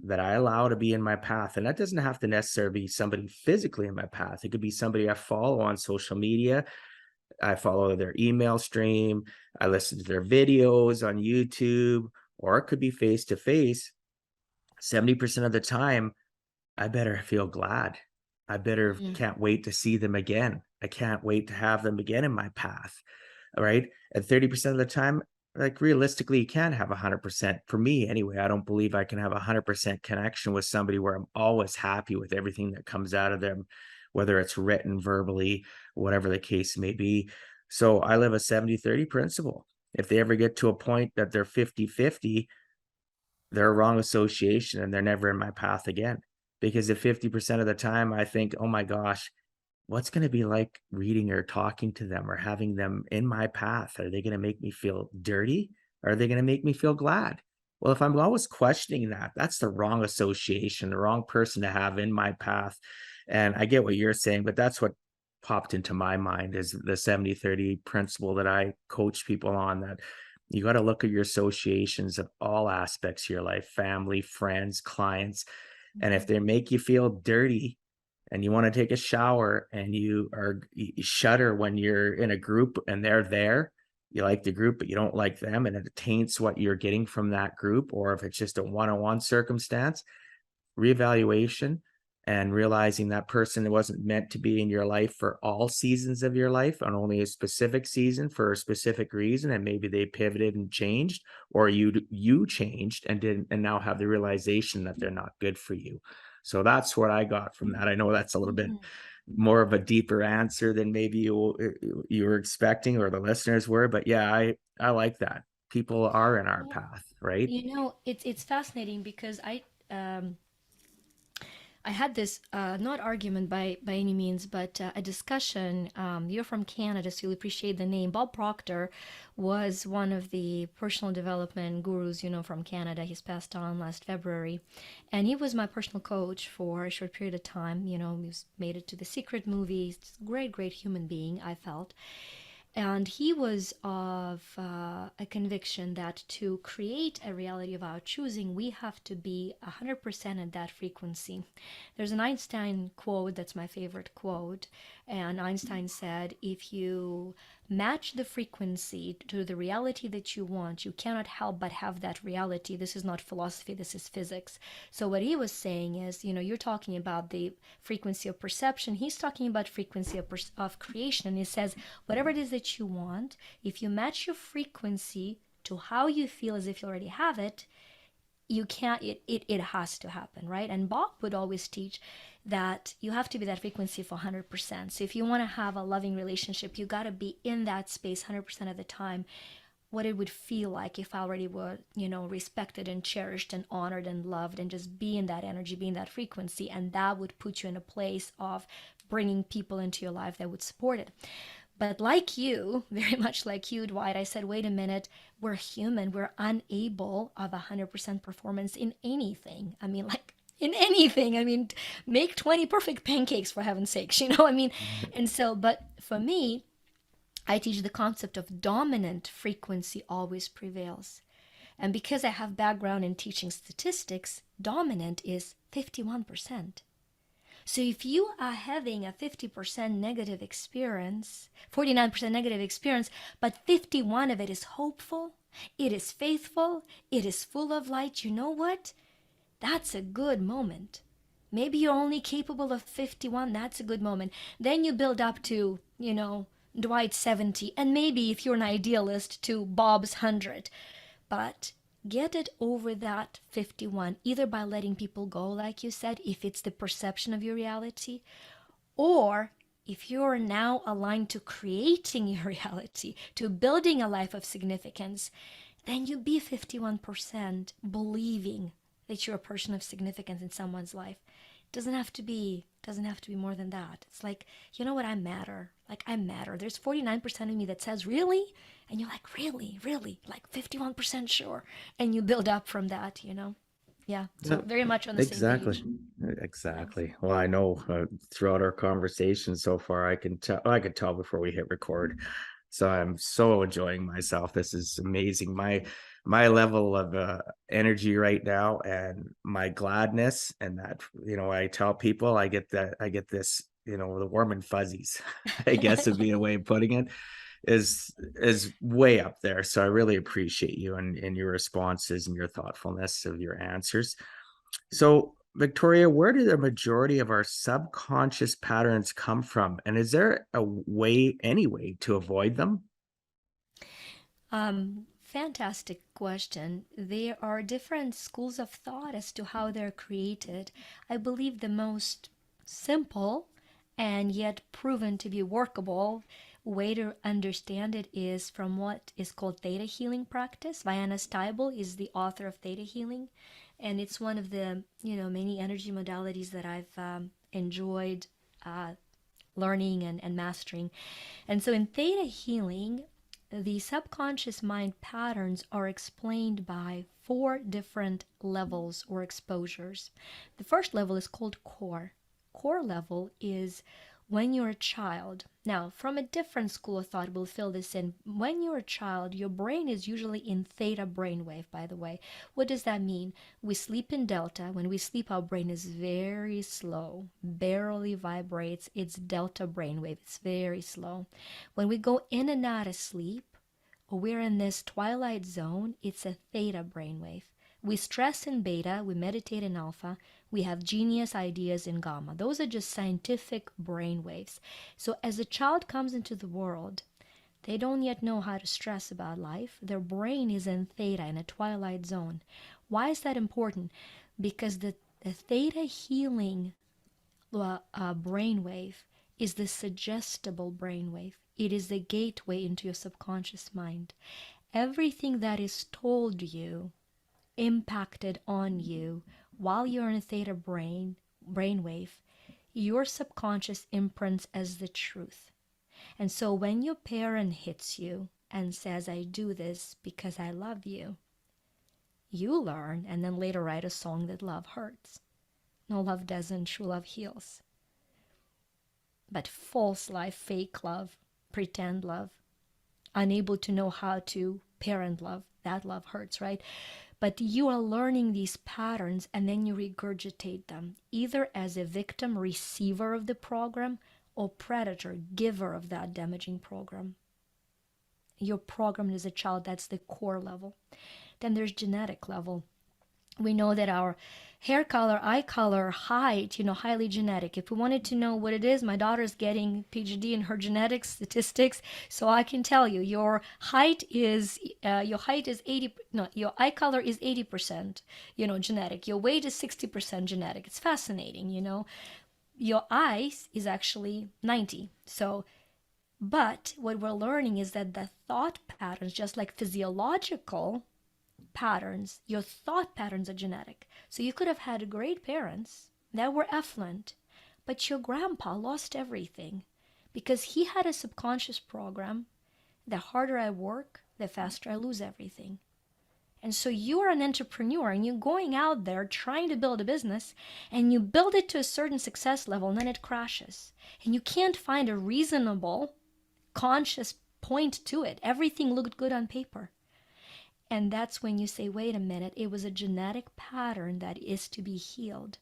that I allow to be in my path, and that doesn't have to necessarily be somebody physically in my path, it could be somebody I follow on social media. I follow their email stream, I listen to their videos on YouTube, or it could be face to face. 70% of the time, I better feel glad. I better Mm. can't wait to see them again. I can't wait to have them again in my path. All right. And 30% of the time, like realistically, you can't have 100%. For me, anyway, I don't believe I can have 100% connection with somebody where I'm always happy with everything that comes out of them, whether it's written, verbally, whatever the case may be. So I live a 70-30 principle. If they ever get to a point that they're 50-50, they're a wrong association and they're never in my path again. Because if 50% of the time I think, oh my gosh, what's going to be like reading or talking to them or having them in my path? Are they going to make me feel dirty? Or are they going to make me feel glad? Well, if I'm always questioning that, that's the wrong association, the wrong person to have in my path. And I get what you're saying, but that's what popped into my mind is the 70-30 principle that I coach people on, that you got to look at your associations of all aspects of your life, family, friends, clients. And if Mhm. they make you feel dirty, and you want to take a shower and you shudder when you're in a group and they're there, you like the group but you don't like them, and it taints what you're getting from that group, or if it's just a one-on-one circumstance, reevaluation, and realizing that person wasn't meant to be in your life for all seasons of your life, on only a specific season for a specific reason, and maybe they pivoted and changed, or you changed and didn't, and now have the realization that they're not good for you. So that's what I got from that. I know that's a little bit Mhm. more of a deeper answer than maybe you were expecting or the listeners were, but yeah, I like that. People are in our Yeah. path, right? It's fascinating because um, I had this not argument by any means, but a discussion. You're from Canada, so you'll appreciate the name. Bob Proctor was one of the personal development gurus, from Canada. He's passed on last February, and he was my personal coach for a short period of time. He's made it to the Secret movies. Great, great human being, I felt. And he was of a conviction that to create a reality of our choosing, we have to be 100% at that frequency. There's an Einstein quote that's my favorite quote. And Einstein said, if you match the frequency to the reality that you want, you cannot help but have that reality. This is not philosophy, this is physics. So what he was saying is, you're talking about the frequency of perception. He's talking about frequency of creation. And he says, whatever it is that you want, if you match your frequency to how you feel as if you already have it, you can't it has to happen, right? And Bob would always teach that you have to be that frequency for 100%. So if you want to have a loving relationship, you got to be in that space 100% of the time. What it would feel like if I already were, respected and cherished and honored and loved, and just be in that energy, be in that frequency, and that would put you in a place of bringing people into your life that would support it. But like you, very much like you, Dwight, I said, wait a minute, we're human. We're unable of 100% performance in anything. I mean, like, in anything. I mean, make 20 perfect pancakes for heaven's sakes, I mean? And so, but for me, I teach the concept of dominant frequency always prevails. And because I have background in teaching statistics, dominant is 51%. So if you are having a 50% negative experience, 49% negative experience, but 51 of it is hopeful, it is faithful, it is full of light, you know what? That's a good moment. Maybe you're only capable of 51, that's a good moment. Then you build up to, Dwight's 70, and maybe if you're an idealist, to Bob's 100. But get it over that 51, either by letting people go, like you said, if it's the perception of your reality, or if you're now aligned to creating your reality, to building a life of significance. then you be 51% believing that you're a person of significance in someone's life. Doesn't have to be more than that. It's like, you know what, I matter. Like, I matter. There's 49% of me that says really, and you're like, really, really, like 51% sure, and you build up from that, you know. Yeah, so Yeah, very much on the same exactly. page. Nice. Exactly. Well, I know throughout our conversation so far, I could tell before we hit record. So I'm so enjoying myself. This is amazing. My level of energy right now and my gladness, and that, I tell people I get this, the warm and fuzzies, I guess would be a way of putting it, is way up there. So I really appreciate you and your responses and your thoughtfulness of your answers. So, Victoria, where do the majority of our subconscious patterns come from? And is there any way to avoid them? Fantastic question. There are different schools of thought as to how they're created. I believe the most simple and yet proven to be workable way to understand it is from what is called theta healing practice. Vianna Stibel is the author of theta healing, and it's one of the many energy modalities that I've enjoyed learning and mastering. And so in theta healing, the subconscious mind patterns are explained by 4 different levels or exposures. The first level is called core. Core level is when you're a child. Now, from a different school of thought, we'll fill this in. When you're a child, your brain is usually in theta brainwave, by the way. What does that mean? We sleep in delta. When we sleep, our brain is very slow, barely vibrates. It's delta brainwave. It's very slow. When we go in and out of sleep, or we're in this twilight zone, it's a theta brainwave. We stress in beta, we meditate in alpha, we have genius ideas in gamma. Those are just scientific brain waves. So as a child comes into the world, they don't yet know how to stress about life. Their brain is in theta, in a twilight zone. Why is that important? Because the theta healing brainwave is the suggestible brainwave. It is the gateway into your subconscious mind. Everything that is told you, impacted on you while you're in a theta brainwave, your subconscious imprints as the truth. And so when your parent hits you and says, I do this because I love you, you learn and then later write a song that love hurts. No, love doesn't, true love heals. But false life, fake love, pretend love, unable to know how to parent love, that love hurts, right? But you are learning these patterns and then you regurgitate them, either as a victim, receiver of the program, or predator, giver of that damaging program. You're programmed as a child, that's the core level. Then there's genetic level. We know that our hair color, eye color, height, highly genetic. If we wanted to know what it is, my daughter's getting PhD in her genetics statistics, so I can tell you your height is 80. No, your eye color is 80%, genetic. Your weight is 60% genetic. It's fascinating, Your eyes is actually 90. So, but what we're learning is that the thought patterns, just like physiological patterns, your thought patterns are genetic. So you could have had great parents that were affluent, but your grandpa lost everything because he had a subconscious program: the harder I work, the faster I lose everything. And so you're an entrepreneur and you're going out there trying to build a business, and you build it to a certain success level and then it crashes. And you can't find a reasonable, conscious point to it. Everything looked good on paper. And that's when you say, wait a minute, it was a genetic pattern that is to be healed,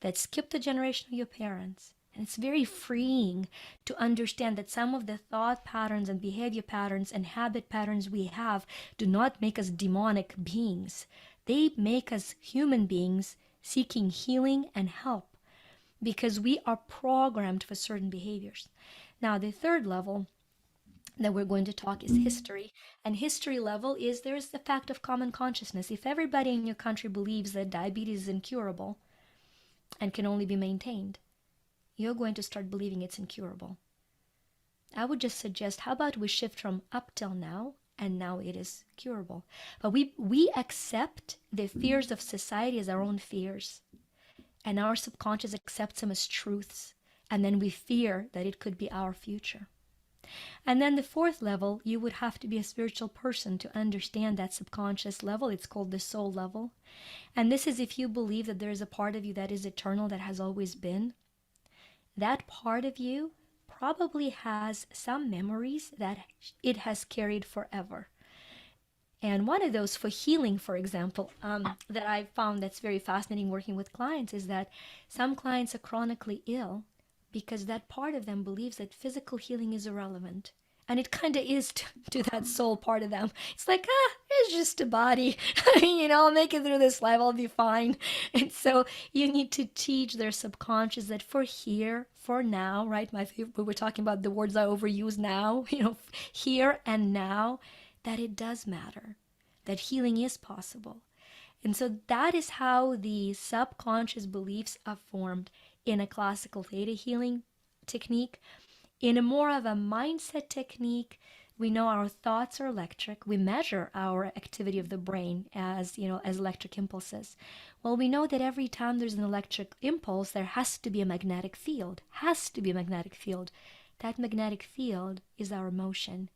that skipped the generation of your parents. And it's very freeing to understand that some of the thought patterns and behavior patterns and habit patterns we have do not make us demonic beings. They make us human beings seeking healing and help because we are programmed for certain behaviors. Now, the third level that we're going to talk is history. And history level is there's the fact of common consciousness. If everybody in your country believes that diabetes is incurable and can only be maintained, you're going to start believing it's incurable. I would just suggest, how about we shift from up till now and now it is curable. But we accept the fears of society as our own fears, and our subconscious accepts them as truths, and then we fear that it could be our future. And then the fourth level, you would have to be a spiritual person to understand that subconscious level. It's called the soul level. And this is if you believe that there is a part of you that is eternal, that has always been. That part of you probably has some memories that it has carried forever. And one of those for healing, for example, that I found that's very fascinating working with clients is that some clients are chronically ill because that part of them believes that physical healing is irrelevant. And it kind of is to that soul part of them. It's like, it's just a body. I'll make it through this life. I'll be fine. And so you need to teach their subconscious that for here, for now, right? We were talking about the words I overuse now, here and now, that it does matter, that healing is possible. And so that is how the subconscious beliefs are formed in a classical theta healing technique. In a more of a mindset technique, we know our thoughts are electric. We measure our activity of the brain as electric impulses. Well, we know that every time there's an electric impulse, there has to be a magnetic field. That magnetic field is our emotion.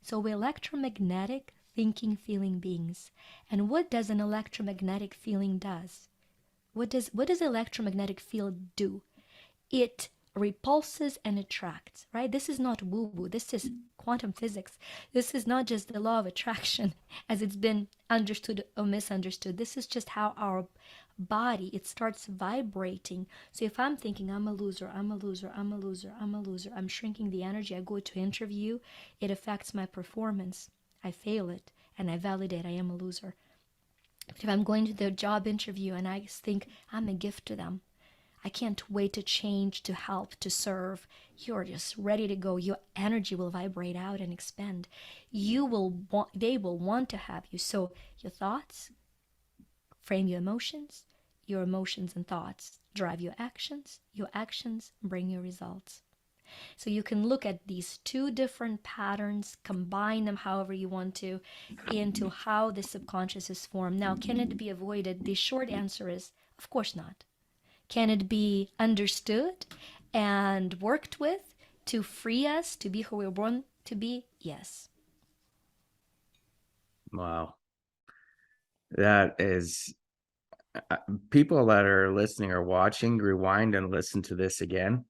So we're electromagnetic thinking, feeling beings. And what does an electromagnetic feeling does? What does electromagnetic field do? It repulses and attracts, right? This is not woo-woo. This is quantum physics. This is not just the law of attraction as it's been understood or misunderstood. This is just how our body, it starts vibrating. So if I'm thinking I'm a loser, I'm shrinking the energy, I go to interview, it affects my performance. I fail it and I validate I am a loser. But if I'm going to the job interview and I think I'm a gift to them, I can't wait to change, to help, to serve. You're just ready to go. Your energy will vibrate out and expand. They will want to have you. So your thoughts frame your emotions and thoughts drive your actions bring your results. So you can look at these two different patterns, combine them however you want to, into how the subconscious is formed. Now, can it be avoided? The short answer is, of course not. Can it be understood and worked with to free us to be who we were born to be? Yes. Wow. That is, people that are listening or watching, rewind and listen to this again.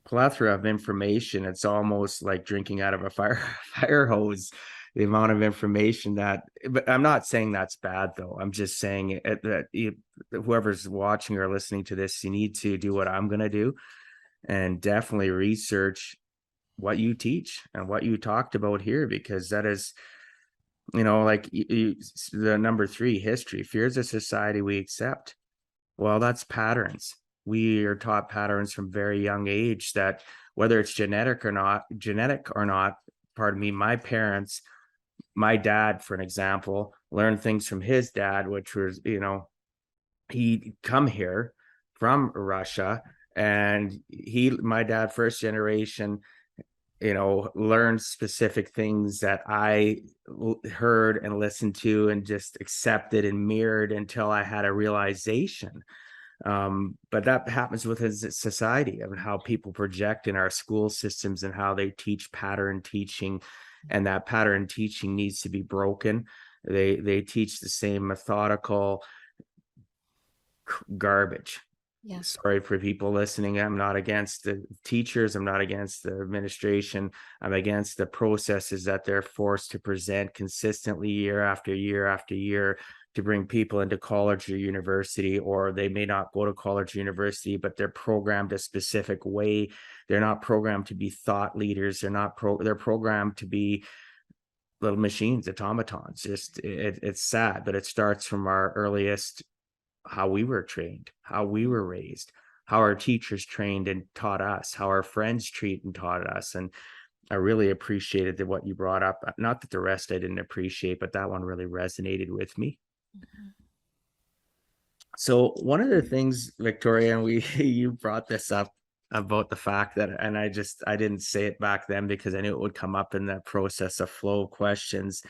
Plethora of information. It's almost like drinking out of a fire hose, the amount of information but I'm not saying that's bad though. I'm just saying that whoever's watching or listening to this, you need to do what I'm going to do and definitely research what you teach and what you talked about here, because that is, like the number 3, history, fears of society we accept. Well, that's patterns. We are taught patterns from very young age that whether it's genetic or not, my dad, for an example, learned things from his dad, which was, he'd come here from Russia and my dad, first generation, learned specific things that I heard and listened to and just accepted and mirrored until I had a realization. But that happens within society and how people project in our school systems and how they teach pattern teaching, and that pattern teaching needs to be broken. They teach the same methodical garbage. Yeah. Sorry for people listening. I'm not against the teachers. I'm not against the administration. I'm against the processes that they're forced to present consistently year after year after year to bring people into college or university, or they may not go to college or university, but they're programmed a specific way. They're not programmed to be thought leaders. They're programmed to be little machines, automatons. It's sad, but it starts from our earliest, how we were trained, how we were raised, how our teachers trained and taught us, how our friends treat and taught us. And I really appreciated what you brought up. Not that the rest I didn't appreciate, but that one really resonated with me. Mm-hmm. So one of the things, Victoria, and you brought this up about the fact that, and I didn't say it back then because I knew it would come up in that process of flow questions.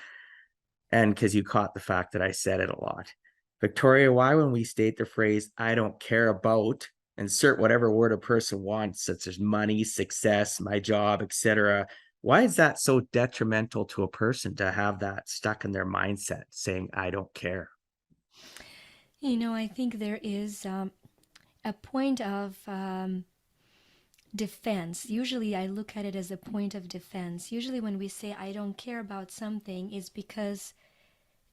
And because you caught the fact that I said it a lot. Victoria, why when we state the phrase, I don't care about, insert whatever word a person wants, such as money, success, my job, etc., why is that so detrimental to a person to have that stuck in their mindset saying, I don't care? I think there is a point of defense. Usually, I look at it as a point of defense. Usually, when we say, I don't care about something, it's because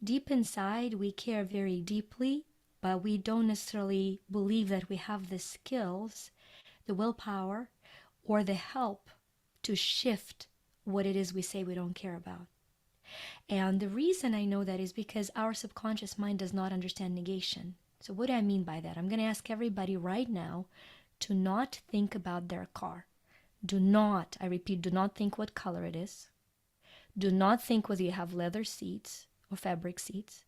deep inside we care very deeply, but we don't necessarily believe that we have the skills, the willpower, or the help to shift what it is we say we don't care about. And the reason I know that is because our subconscious mind does not understand negation. So, what do I mean by that? I'm going to ask everybody right now to not think about their car. Do not, I repeat, do not think what color it is. Do not think whether you have leather seats or fabric seats.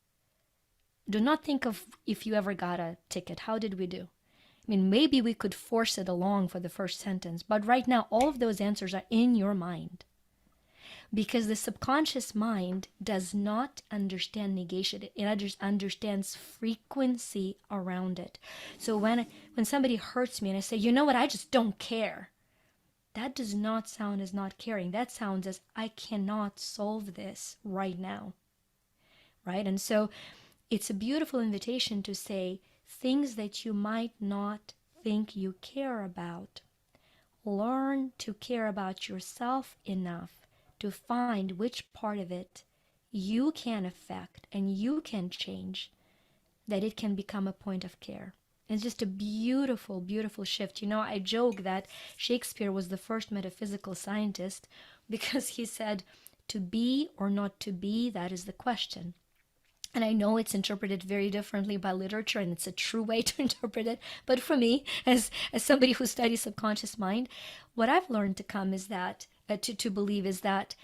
Do not think of if you ever got a ticket. How did we do? I mean, maybe we could force it along for the first sentence, but right now, all of those answers are in your mind. Because the subconscious mind does not understand negation. It understands frequency around it. So when somebody hurts me and I say, you know what, I just don't care, that does not sound as not caring. That sounds as I cannot solve this right now. Right? And so it's a beautiful invitation to say things that you might not think you care about. Learn to care about yourself enough to find which part of it you can affect and you can change, that it can become a point of care. It's just a beautiful, beautiful shift. I joke that Shakespeare was the first metaphysical scientist because he said, to be or not to be, that is the question. And I know it's interpreted very differently by literature, and it's a true way to interpret it. But for me, as somebody who studies subconscious mind, what I've learned to come is that, to believe is that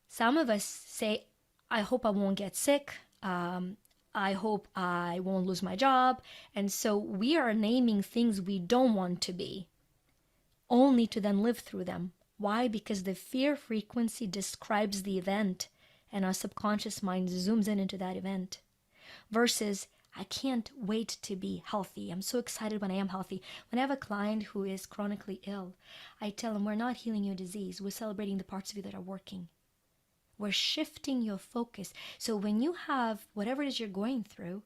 some of us say, I hope I won't get sick. I hope I won't lose my job. And so we are naming things we don't want to be, only to then live through them. Why? Because the fear frequency describes the event, and our subconscious mind zooms in into that event. Versus, I can't wait to be healthy. I'm so excited when I am healthy. When I have a client who is chronically ill, I tell them, we're not healing your disease. We're celebrating the parts of you that are working. We're shifting your focus. So when you have whatever it is you're going through,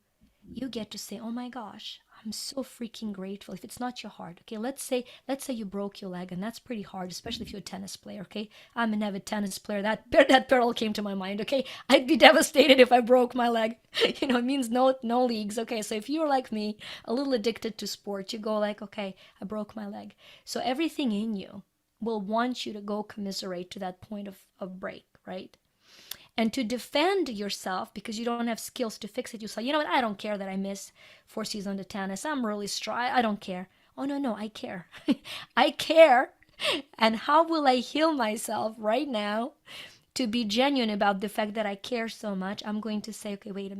you get to say, oh my gosh, I'm so freaking grateful. If it's not your heart, okay, let's say you broke your leg, and that's pretty hard, especially if you're a tennis player, okay? I'm an avid tennis player. That peril came to my mind, okay? I'd be devastated if I broke my leg. It means no leagues, okay? So if you're like me, a little addicted to sport, you go like, okay, I broke my leg. So everything in you will want you to go commiserate to that point of break, right? And to defend yourself because you don't have skills to fix it, you say, you know what, I don't care that I miss 4 seasons of tennis. I'm really strong. I don't care. Oh, no, I care. I care. And how will I heal myself right now to be genuine about the fact that I care so much? I'm going to say, okay, wait a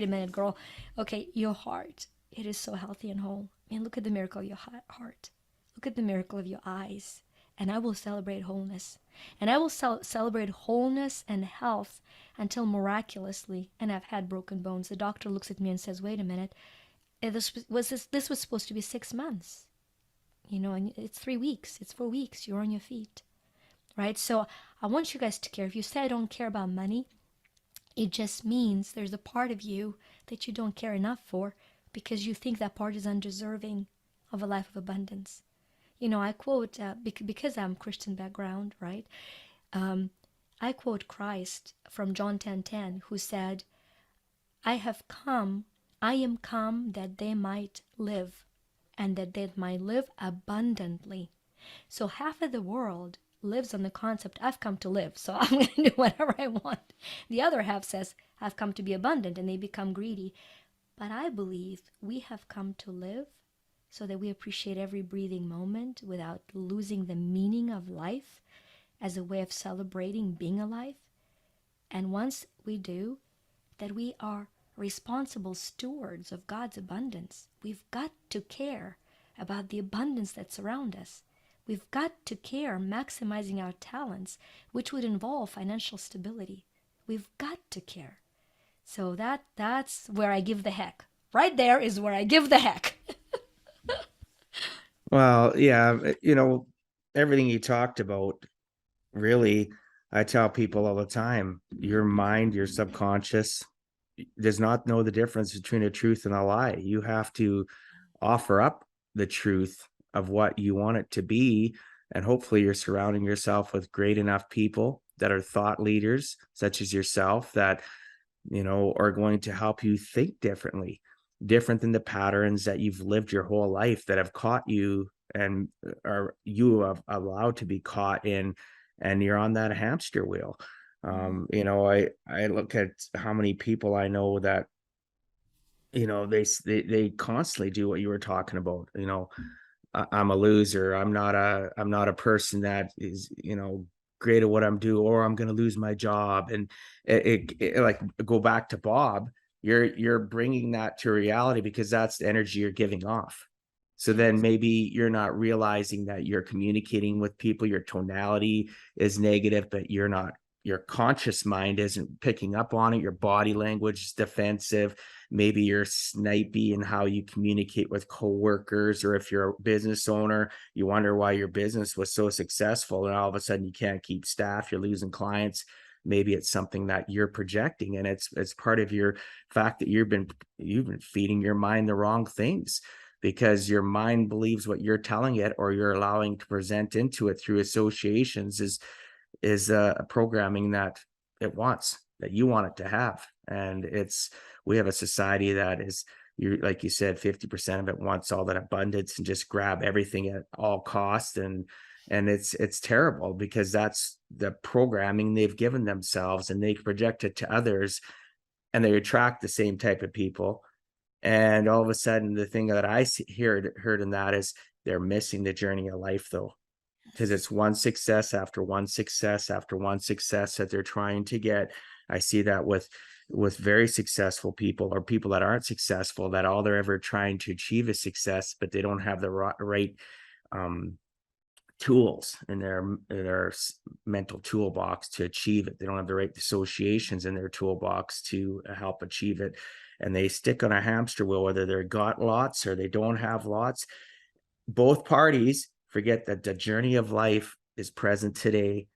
minute, girl. Okay, your heart, it is so healthy and whole. And look at the miracle of your heart. Look at the miracle of your eyes. And I will celebrate wholeness. And I will celebrate wholeness and health until miraculously, and I've had broken bones, the doctor looks at me and says, wait a minute, this was supposed to be 6 months. And it's 3 weeks, it's 4 weeks, you're on your feet, right? So I want you guys to care. If you say I don't care about money, it just means there's a part of you that you don't care enough for because you think that part is undeserving of a life of abundance. I quote, because I'm Christian background, right? I quote Christ from John 10:10, who said, I am come that they might live, and that they might live abundantly. So half of the world lives on the concept, I've come to live, so I'm going to do whatever I want. The other half says, I've come to be abundant, and they become greedy. But I believe we have come to live so that we appreciate every breathing moment without losing the meaning of life as a way of celebrating being alive. And once we do, that we are responsible stewards of God's abundance. We've got to care about the abundance that surrounds us. We've got to care maximizing our talents, which would involve financial stability. We've got to care. So that's where I give the heck. Right there is where I give the heck. Well, yeah, everything you talked about, really, I tell people all the time, your mind, your subconscious does not know the difference between a truth and a lie. You have to offer up the truth of what you want it to be. And hopefully you're surrounding yourself with great enough people that are thought leaders, such as yourself, that, are going to help you think differently, different than the patterns that you've lived your whole life that have caught you and are you have allowed to be caught in, and you're on that hamster wheel. I look at how many people I know that, they constantly do what you were talking about. I'm a loser. I'm not a person that is, great at what I'm doing, or I'm going to lose my job. And it like, go back to Bob, you're bringing that to reality because that's the energy you're giving off. So then Yes. maybe you're not realizing that you're communicating with people, your tonality is negative, but your conscious mind isn't picking up on it. Your body language is defensive. Maybe you're snipey in how you communicate with coworkers, or if you're a business owner, you wonder why your business was so successful and all of a sudden you can't keep staff, you're losing clients. Maybe it's something that you're projecting, and it's part of your fact that you've been feeding your mind the wrong things, because your mind believes what you're telling it, or you're allowing to present into it through associations, is a programming that that you want it to have. And we have a society that is, like you said, 50% of it wants all that abundance and just grab everything at all costs. And it's terrible, because that's the programming they've given themselves, and they project it to others, and they attract the same type of people. And all of a sudden, the thing that I heard in that is they're missing the journey of life, though, because it's one success after one success after one success that they're trying to get. I see that with very successful people, or people that aren't successful, that all they're ever trying to achieve is success, but they don't have the right tools in their mental toolbox to achieve it. They don't have the right associations in their toolbox to help achieve it. And they stick on a hamster wheel, whether they've got lots or they don't have lots. Both parties forget that the journey of life is present today.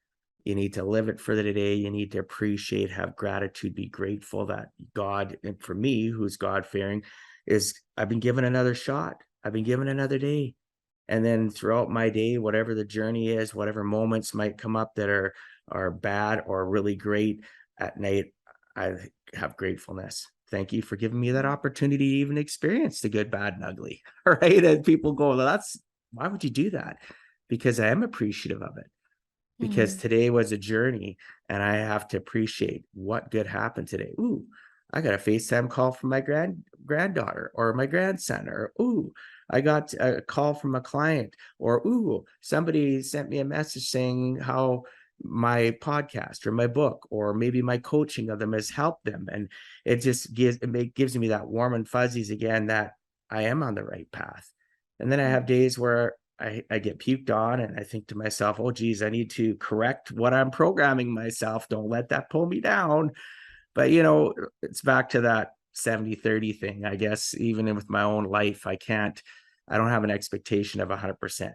You need to live it for the today. You need to appreciate, have gratitude, be grateful that God, and for me, who's God-fearing, is I've been given another shot. I've been given another day. And then throughout my day, whatever the journey is, whatever moments might come up that are bad or really great at night, I have gratefulness. Thank you for giving me that opportunity to even experience the good, bad, and ugly. All right. And people go, well, why would you do that? Because I am appreciative of it. Because today was a journey, and I have to appreciate what good happened today. Ooh, I got a FaceTime call from my granddaughter or my grandson, or ooh, I got a call from a client, or ooh, somebody sent me a message saying how my podcast or my book or maybe my coaching of them has helped them. And it just gives me that warm and fuzzies again, that I am on the right path. And then I have days where I get puked on, and I think to myself, oh, geez, I need to correct what I'm programming myself. Don't let that pull me down. But, it's back to that 70-30 thing, I guess. Even with my own life, I don't have an expectation of 100%.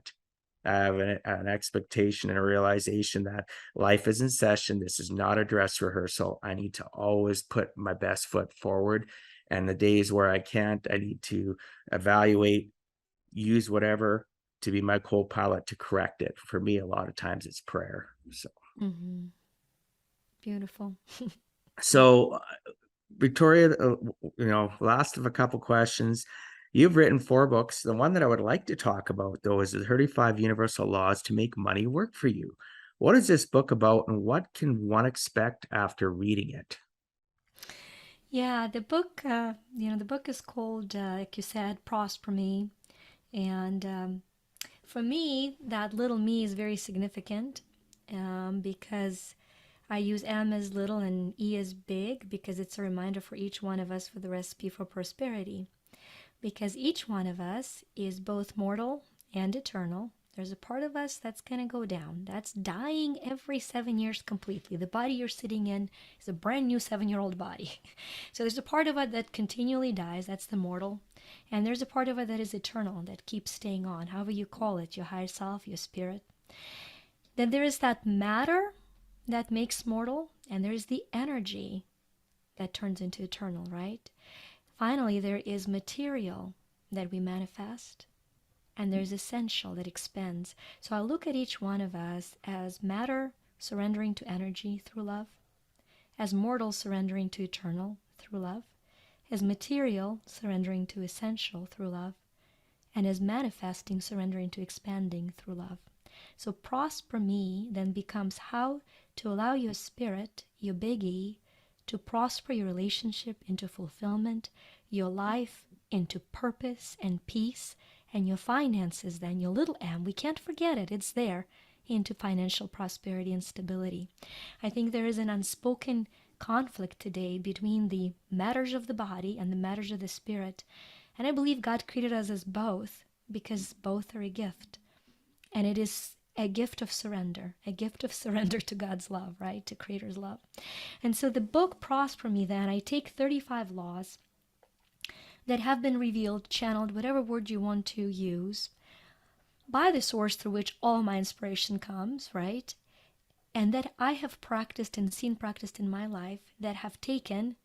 I have an expectation and a realization that life is in session. This is not a dress rehearsal. I need to always put my best foot forward. And the days where I can't, I need to evaluate, use whatever to be my co-pilot to correct it. For me, a lot of times it's prayer. So, Beautiful. so Victoria, last of a couple questions. You've written 4 books. The one that I would like to talk about, though, is the 35 Universal Laws to Make Money Work for You. What is this book about, and what can one expect after reading it? Yeah, the book is called, like you said, Prosper Me. And for me, that little me is very significant because I use M as little and E as big, because it's a reminder for each one of us for the recipe for prosperity. because each one of us is both mortal and eternal. There's a part of us that's going to go down. That's dying every 7 years completely. The body you're sitting in is a brand new 7-year-old body. So there's a part of it that continually dies. That's the mortal. And there's a part of it that is eternal, that keeps staying on, however you call it, your higher self, your spirit. Then there is that matter that makes mortal, and there is the energy that turns into eternal, right? Finally, there is material that we manifest, and there's essential that expands. So I look at each one of us as matter surrendering to energy through love, as mortal surrendering to eternal through love, as material surrendering to essential through love, and as manifesting surrendering to expanding through love. So prosper me then becomes how to allow your spirit, your big E, to prosper your relationship into fulfillment, your life into purpose and peace, and your finances then, your little m, we can't forget it, it's there, into financial prosperity and stability. I think there is an unspoken conflict today between the matters of the body and the matters of the spirit. And I believe God created us as both because both are a gift. And it is a gift of surrender to God's love, right? To Creator's love. And so the book Prosper Me then, I take 35 laws that have been revealed, channeled, whatever word you want to use, by the source through which all my inspiration comes, right? And that I have practiced and seen practiced in my life, that have taken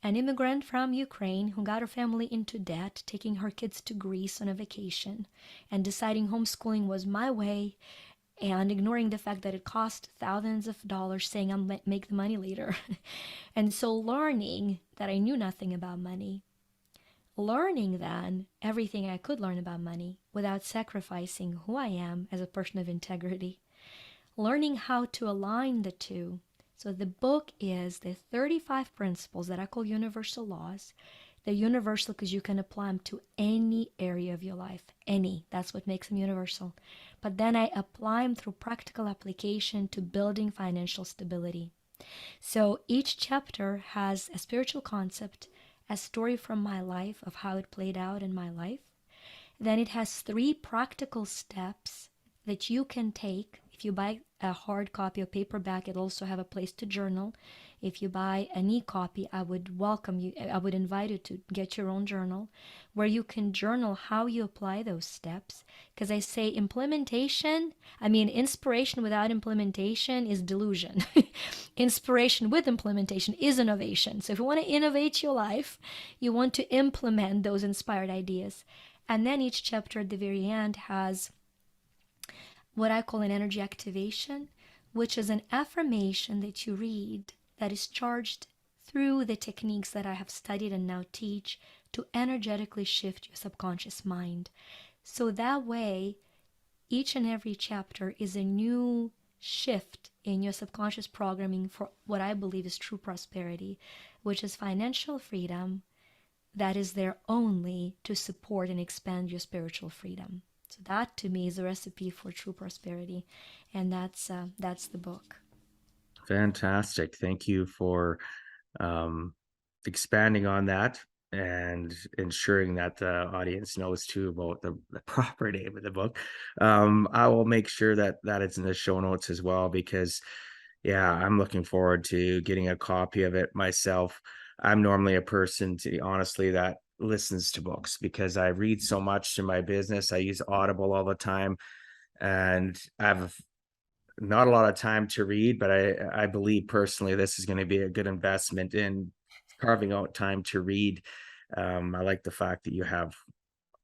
an immigrant from Ukraine who got her family into debt, taking her kids to Greece on a vacation, and deciding homeschooling was my way, and ignoring the fact that it cost thousands of dollars, saying I'll make the money later. And so learning that I knew nothing about money, learning then everything I could learn about money without sacrificing who I am as a person of integrity, learning how to align the two. So the book is the 35 principles that I call universal laws. They're universal because you can apply them to any area of your life. Any. That's what makes them universal. But then I apply them through practical application to building financial stability. So each chapter has a spiritual concept, a story from my life of how it played out in my life. Then it has 3 practical steps that you can take. If you buy a hard copy or paperback, it'll also have a place to journal. If you buy an e-copy, I would invite you to get your own journal where you can journal how you apply those steps. Because I say inspiration without implementation is delusion. Inspiration with implementation is innovation. So if you want to innovate your life, you want to implement those inspired ideas. And then each chapter at the very end has what I call an energy activation, which is an affirmation that you read that is charged through the techniques that I have studied and now teach to energetically shift your subconscious mind. So that way, each and every chapter is a new shift in your subconscious programming for what I believe is true prosperity, which is financial freedom that is there only to support and expand your spiritual freedom. So that to me is a recipe for true prosperity, and that's the book. Fantastic. Thank you for expanding on that and ensuring that the audience knows too about the proper name of the book. I will make sure that it's in the show notes as well, because I'm looking forward to getting a copy of it myself. I'm normally a person, honestly, that listens to books because I read so much in my business. I use Audible all the time, and I have not a lot of time to read, but I believe personally this is going to be a good investment in carving out time to read. I like the fact that you have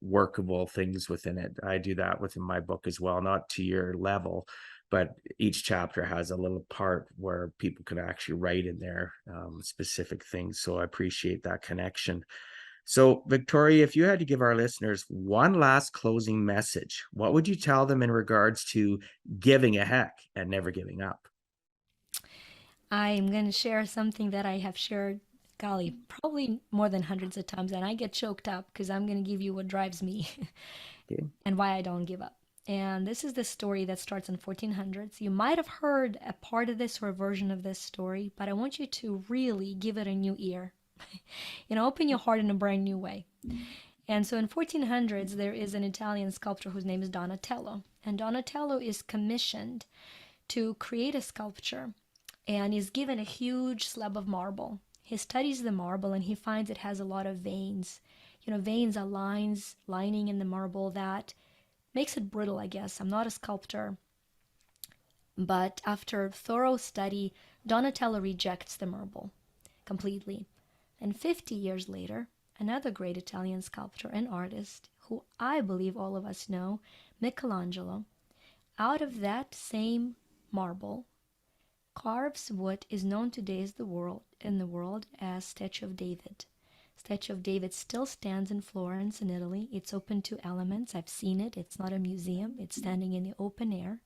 workable things within it. I do that within my book as well, not to your level, but each chapter has a little part where people can actually write in there specific things. So I appreciate that connection. So, Victoria, if you had to give our listeners one last closing message, what would you tell them in regards to giving a heck and never giving up? I'm going to share something that I have shared, golly, probably more than hundreds of times, and I get choked up because I'm going to give you what drives me Okay. and why I don't give up. And this is the story that starts in 1400s. You might have heard a part of this or a version of this story, but I want you to really give it a new ear. Open your heart in a brand new way. And so in 1400s, there is an Italian sculptor whose name is Donatello. And Donatello is commissioned to create a sculpture and is given a huge slab of marble. He studies the marble and he finds it has a lot of veins. Veins are lines lining in the marble that makes it brittle, I guess. I'm not a sculptor. But after thorough study, Donatello rejects the marble completely. And 50 years later, another great Italian sculptor and artist, who I believe all of us know, Michelangelo, out of that same marble, carves what is known today in the world as Statue of David. Statue of David still stands in Florence in Italy. It's open to elements. I've seen it. It's not a museum. It's standing in the open air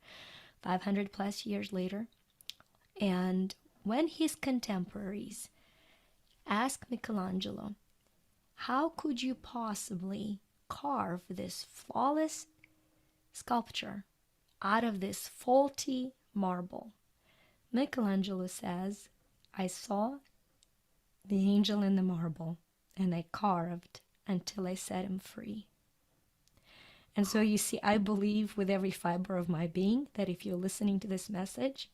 500 plus years later. And when his contemporaries asked Michelangelo, how could you possibly carve this flawless sculpture out of this faulty marble? Michelangelo says, I saw the angel in the marble and I carved until I set him free. And so you see, I believe with every fiber of my being that if you're listening to this message,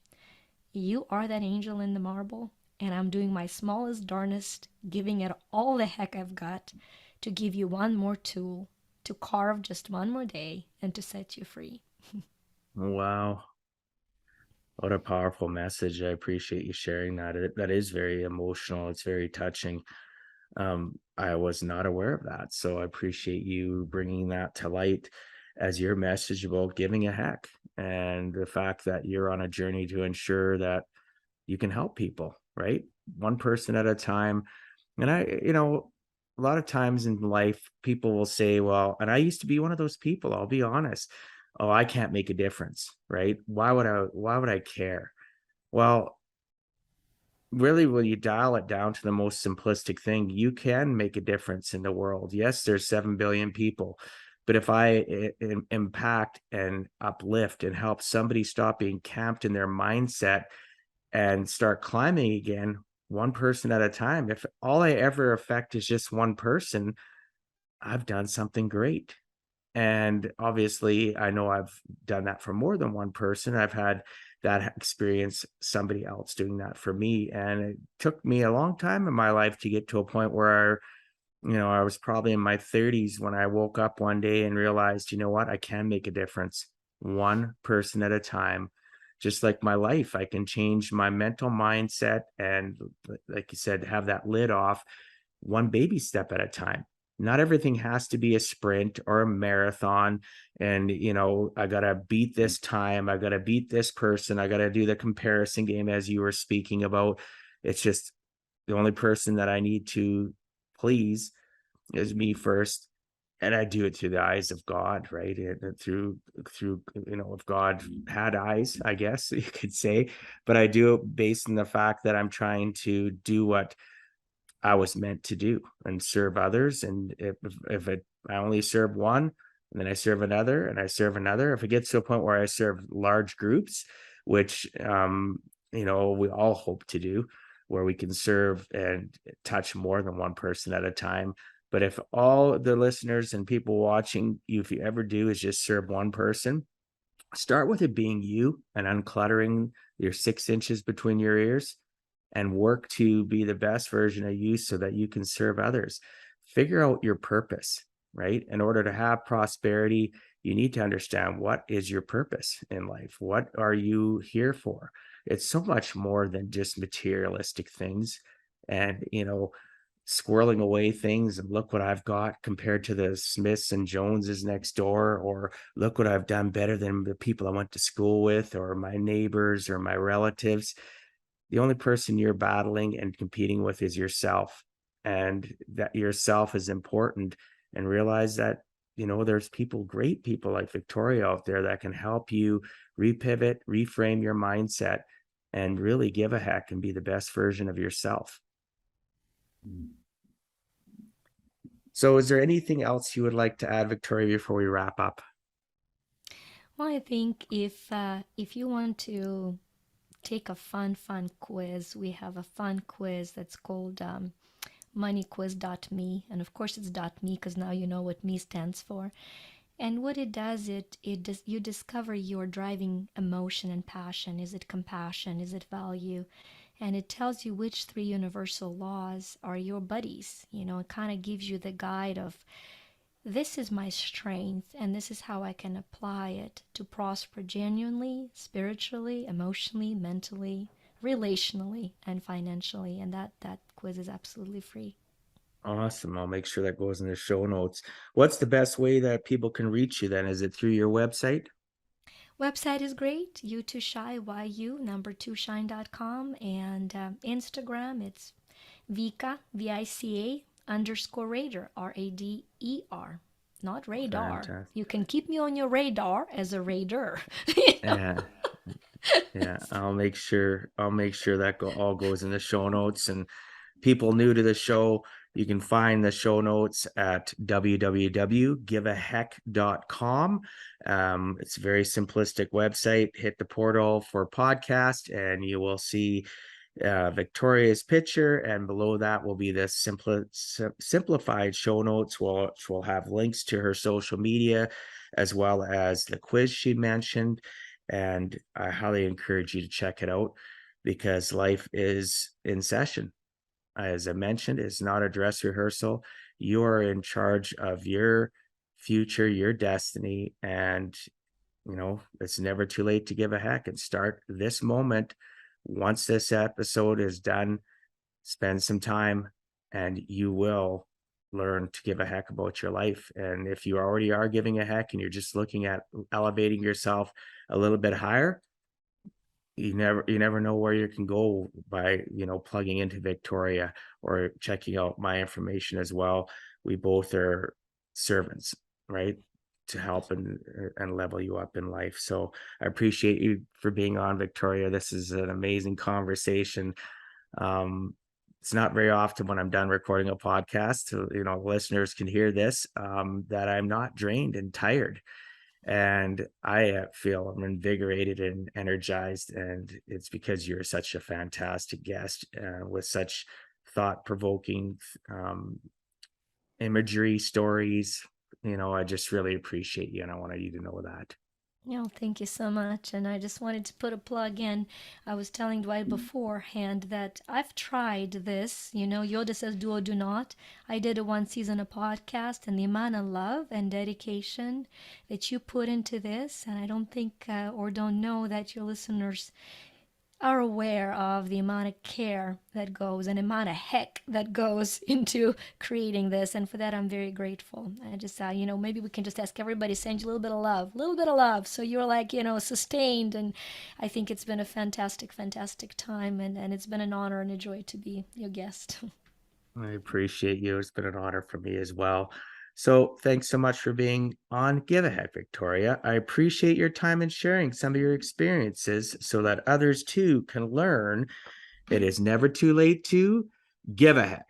you are that angel in the marble, and I'm doing my smallest, darnest, giving it all the heck I've got to give you one more tool to carve just one more day and to set you free. Wow. What a powerful message. I appreciate you sharing that. That is very emotional. It's very touching. I was not aware of that. So I appreciate you bringing that to light as your message about giving a heck, and the fact that you're on a journey to ensure that you can help people, right? One person at a time. And a lot of times in life, people will say, well, and I used to be one of those people, I'll be honest. Oh, I can't make a difference, right? Why would I care? Well, really, when you dial it down to the most simplistic thing, you can make a difference in the world. Yes, there's 7 billion people, but if I impact and uplift and help somebody stop being camped in their mindset and start climbing again, one person at a time, if all I ever affect is just one person, I've done something great. And obviously, I know I've done that for more than one person. I've had that experience, somebody else doing that for me. And it took me a long time in my life to get to a point where, I was probably in my 30s when I woke up one day and realized, you know what, I can make a difference one person at a time. Just like my life, I can change my mental mindset and, like you said, have that lid off one baby step at a time. Not everything has to be a sprint or a marathon. And, I got to beat this time. I got to beat this person. I got to do the comparison game as you were speaking about. It's just the only person that I need to please is me first. And I do it through the eyes of God, right? And through, if God had eyes, I guess you could say, but I do it based on the fact that I'm trying to do what I was meant to do and serve others. And if I only serve one, and then I serve another, and I serve another, if it gets to a point where I serve large groups, which we all hope to do, where we can serve and touch more than one person at a time. But if all the listeners and people watching, if you ever do is just serve one person, start with it being you and uncluttering your 6 inches between your ears, and work to be the best version of you so that you can serve others. Figure out your purpose, right? In order to have prosperity, you need to understand what is your purpose in life. What are you here for? It's so much more than just materialistic things and, squirreling away things and look what I've got compared to the Smiths and Joneses next door, or look what I've done better than the people I went to school with, or my neighbors or my relatives. The only person you're battling and competing with is yourself, and that yourself is important. And realize that, there's great people like Victoria out there that can help you repivot, reframe your mindset, and really give a heck and be the best version of yourself. So is there anything else you would like to add, Victoria, before we wrap up? Well, I think if you want to take a fun quiz, we have a fun quiz that's called moneyquiz.me. And of course it's .me because now you know what me stands for. And what it does, you discover your driving emotion and passion. Is it compassion? Is it value? And it tells you which 3 universal laws are your buddies. It kind of gives you the guide of, this is my strength, and this is how I can apply it to prosper genuinely, spiritually, emotionally, mentally, relationally, and financially. And that quiz is absolutely free. Awesome. I'll make sure that goes in the show notes. What's the best way that people can reach you then? Is it through your website? Website is great, U2Shine, YU2shine.com, and Instagram, it's Vika, VICA _Rader, RADER, not radar. Fantastic. You can keep me on your radar as a raider. Yeah. Yeah, I'll make sure that all goes in the show notes. And people new to the show, you can find the show notes at www.giveaheck.com. It's a very simplistic website. Hit the portal for podcast and you will see Victoria's picture, and below that will be the simplified show notes, which will have links to her social media as well as the quiz she mentioned. And I highly encourage you to check it out because life is in session. As I mentioned, it's not a dress rehearsal. You're in charge of your future, your destiny, and it's never too late to give a heck and start this moment. Once this episode is done, spend some time and you will learn to give a heck about your life. And if you already are giving a heck and you're just looking at elevating yourself a little bit higher, you never know where you can go by plugging into Victoria or checking out my information as well. We both are servants, right, to help and level you up in life. So I appreciate you for being on, Victoria. This is an amazing conversation. It's not very often when I'm done recording a podcast, listeners can hear this, that I'm not drained and tired. And I feel I'm invigorated and energized. And it's because you're such a fantastic guest with such thought-provoking imagery, stories. I just really appreciate you, and I wanted you to know that. Thank you so much. And I just wanted to put a plug in. I was telling Dwight beforehand that I've tried this. Yoda says do or do not. I did a 1 season of podcast, and the amount of love and dedication that you put into this, and I don't think or don't know that your listeners are aware of the amount of care that goes and amount of heck that goes into creating this. And for that, I'm very grateful. I just, maybe we can just ask everybody, send you a little bit of love. So you're like, sustained. And I think it's been a fantastic, fantastic time. And it's been an honor and a joy to be your guest. I appreciate you. It's been an honor for me as well. So thanks so much for being on Give a Heck, Victoria. I appreciate your time and sharing some of your experiences so that others too can learn it is never too late to give a heck.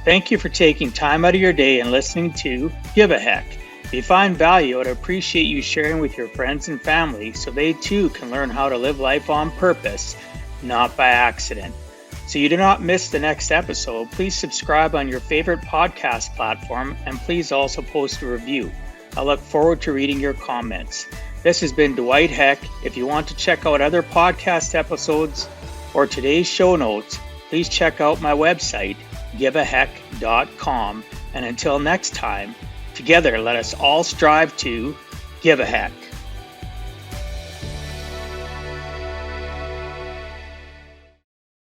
Thank you for taking time out of your day and listening to Give a Heck. If you find value, I'd appreciate you sharing with your friends and family so they too can learn how to live life on purpose, not by accident. So you do not miss the next episode, please subscribe on your favorite podcast platform and please also post a review. I look forward to reading your comments. This has been Dwight Heck. If you want to check out other podcast episodes or today's show notes, please check out my website, giveaheck.com. And until next time, together let us all strive to give a heck.